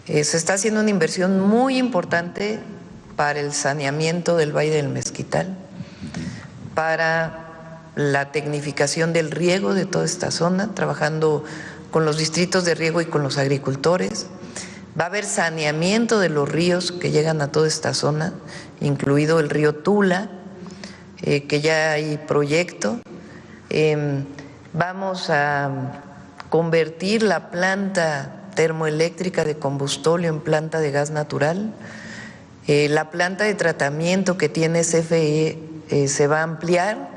Se está haciendo una inversión muy importante para el saneamiento del Valle del Mezquital, para la tecnificación del riego de toda esta zona, trabajando con los distritos de riego y con los agricultores. Va a haber saneamiento de los ríos que llegan a toda esta zona, incluido el río Tula, que ya hay proyecto. Vamos a convertir la planta termoeléctrica de combustóleo en planta de gas natural. La planta de tratamiento que tiene CFE se va a ampliar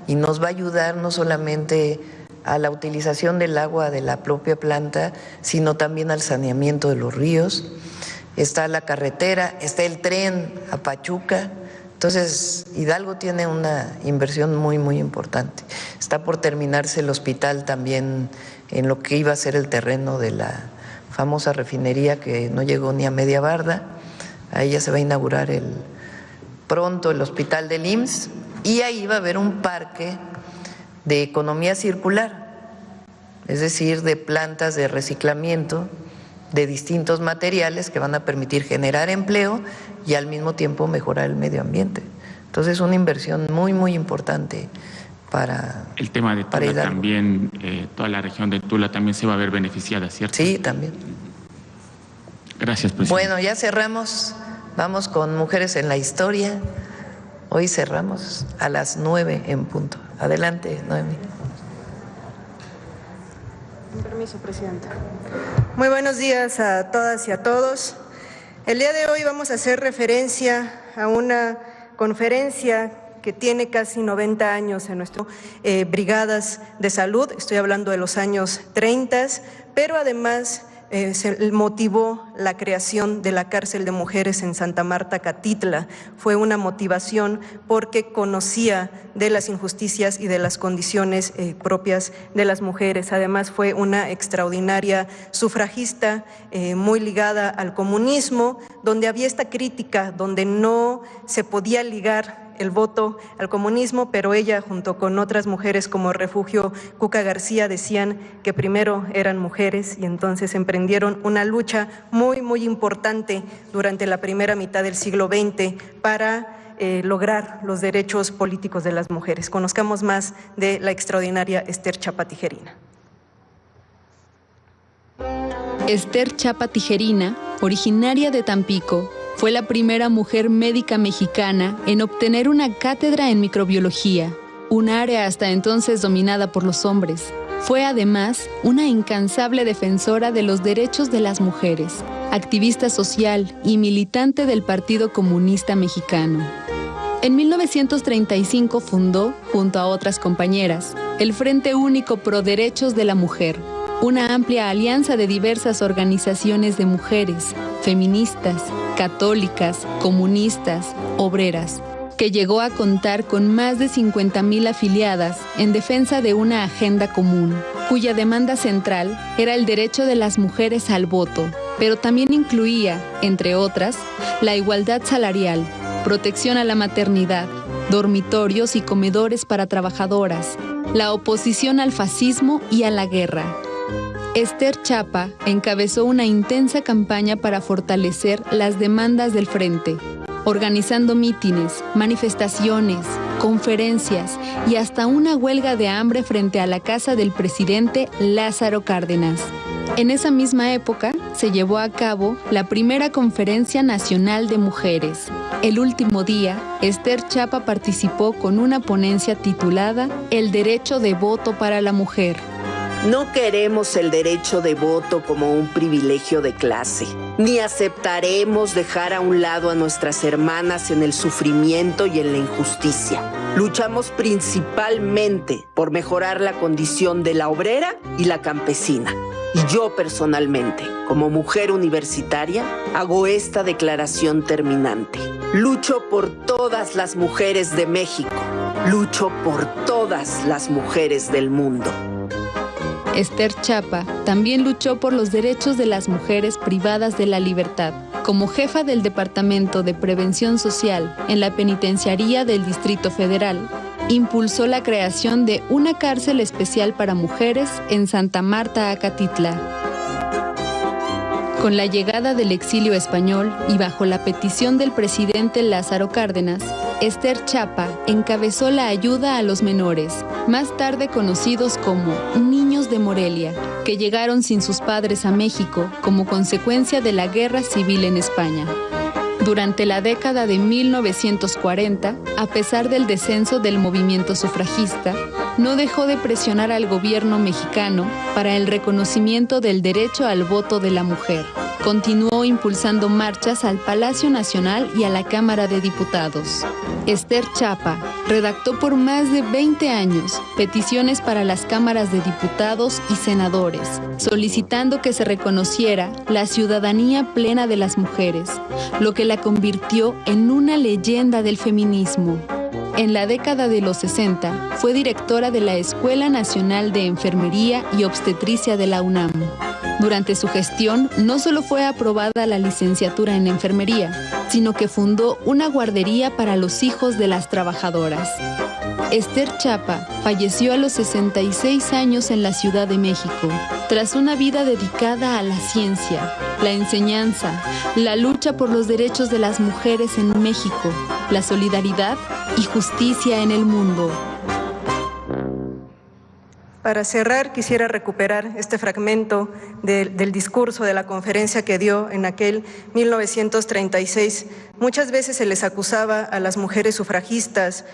y nos va a ayudar no solamente a la utilización del agua de la propia planta, sino también al saneamiento de los ríos. Está la carretera, está el tren a Pachuca. Entonces, Hidalgo tiene una inversión muy, muy importante. Está por terminarse el hospital también en lo que iba a ser el terreno de la famosa refinería que no llegó ni a media barda. Ahí ya se va a inaugurar pronto el hospital del IMSS y ahí va a haber un parque de economía circular, es decir, de plantas de reciclamiento de distintos materiales que van a permitir generar empleo y al mismo tiempo mejorar el medio ambiente. Entonces es una inversión muy, muy importante para el tema de Tula también, toda la región de Tula también se va a ver beneficiada, ¿cierto? Sí, también. Gracias, presidente. Bueno, ya cerramos. Vamos con Mujeres en la Historia. Hoy cerramos a las 9 en punto. Adelante, Noemí. Con permiso, presidenta. Muy buenos días a todas y a todos. El día de hoy vamos a hacer referencia a una conferencia que tiene casi 90 años en nuestro brigadas de salud. Estoy hablando de los años 30, pero además se motivó la creación de la cárcel de mujeres en Santa Marta, Catitla. Fue una motivación porque conocía de las injusticias y de las condiciones propias de las mujeres. Además fue una extraordinaria sufragista muy ligada al comunismo, donde había esta crítica, donde no se podía ligar el voto al comunismo, pero ella junto con otras mujeres como Refugio Cuca García decían que primero eran mujeres y entonces emprendieron una lucha muy, muy importante durante la primera mitad del siglo XX para lograr los derechos políticos de las mujeres. Conozcamos más de la extraordinaria Esther Chapa Tijerina. Esther Chapa Tijerina, originaria de Tampico, fue la primera mujer médica mexicana en obtener una cátedra en microbiología, un área hasta entonces dominada por los hombres. Fue además una incansable defensora de los derechos de las mujeres, activista social y militante del Partido Comunista Mexicano. En 1935 fundó, junto a otras compañeras, el Frente Único Pro Derechos de la Mujer, una amplia alianza de diversas organizaciones de mujeres, feministas, católicas, comunistas, obreras, que llegó a contar con más de 50,000 afiliadas en defensa de una agenda común, cuya demanda central era el derecho de las mujeres al voto, pero también incluía, entre otras, la igualdad salarial, protección a la maternidad, dormitorios y comedores para trabajadoras, la oposición al fascismo y a la guerra. Esther Chapa encabezó una intensa campaña para fortalecer las demandas del frente, organizando mítines, manifestaciones, conferencias y hasta una huelga de hambre frente a la casa del presidente Lázaro Cárdenas. En esa misma época se llevó a cabo la primera Conferencia Nacional de Mujeres. El último día, Esther Chapa participó con una ponencia titulada El derecho de voto para la mujer. No queremos el derecho de voto como un privilegio de clase, ni aceptaremos dejar a un lado a nuestras hermanas en el sufrimiento y en la injusticia. Luchamos principalmente por mejorar la condición de la obrera y la campesina. Y yo personalmente, como mujer universitaria, hago esta declaración terminante. Lucho por todas las mujeres de México. Lucho por todas las mujeres del mundo. Esther Chapa también luchó por los derechos de las mujeres privadas de la libertad. Como jefa del Departamento de Prevención Social en la Penitenciaría del Distrito Federal, impulsó la creación de una cárcel especial para mujeres en Santa Marta, Acatitla. Con la llegada del exilio español y bajo la petición del presidente Lázaro Cárdenas, Esther Chapa encabezó la ayuda a los menores, más tarde conocidos como niños de Morelia, que llegaron sin sus padres a México como consecuencia de la Guerra Civil en España. Durante la década de 1940, a pesar del descenso del movimiento sufragista, no dejó de presionar al gobierno mexicano para el reconocimiento del derecho al voto de la mujer. Continuó impulsando marchas al Palacio Nacional y a la Cámara de Diputados. Esther Chapa redactó por más de 20 años peticiones para las cámaras de diputados y senadores, solicitando que se reconociera la ciudadanía plena de las mujeres, lo que la convirtió en una leyenda del feminismo. En la década de los 60, fue directora de la Escuela Nacional de Enfermería y Obstetricia de la UNAM. Durante su gestión, no solo fue aprobada la licenciatura en enfermería, sino que fundó una guardería para los hijos de las trabajadoras. Esther Chapa falleció a los 66 años en la Ciudad de México, tras una vida dedicada a la ciencia, la enseñanza, la lucha por los derechos de las mujeres en México, la solidaridad y justicia en el mundo. Para cerrar, quisiera recuperar este fragmento del discurso de la conferencia que dio en aquel 1936. Muchas veces se les acusaba a las mujeres sufragistas,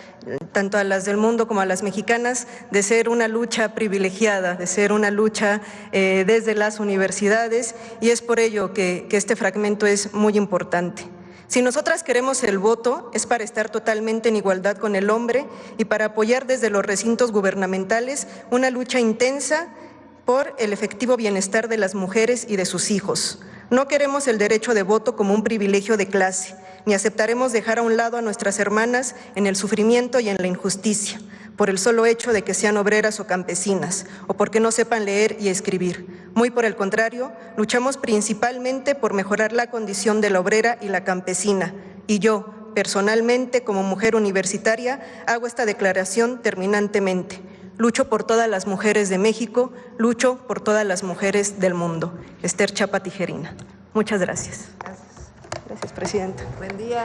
tanto a las del mundo como a las mexicanas, de ser una lucha privilegiada, de ser una lucha desde las universidades, y es por ello que este fragmento es muy importante. Si nosotras queremos el voto, es para estar totalmente en igualdad con el hombre y para apoyar desde los recintos gubernamentales una lucha intensa por el efectivo bienestar de las mujeres y de sus hijos. No queremos el derecho de voto como un privilegio de clase, ni aceptaremos dejar a un lado a nuestras hermanas en el sufrimiento y en la injusticia, por el solo hecho de que sean obreras o campesinas, o porque no sepan leer y escribir. Muy por el contrario, luchamos principalmente por mejorar la condición de la obrera y la campesina. Y yo, personalmente, como mujer universitaria, hago esta declaración terminantemente. Lucho por todas las mujeres de México, lucho por todas las mujeres del mundo. Esther Chapa Tijerina. Muchas gracias. Gracias, Presidenta. Buen día.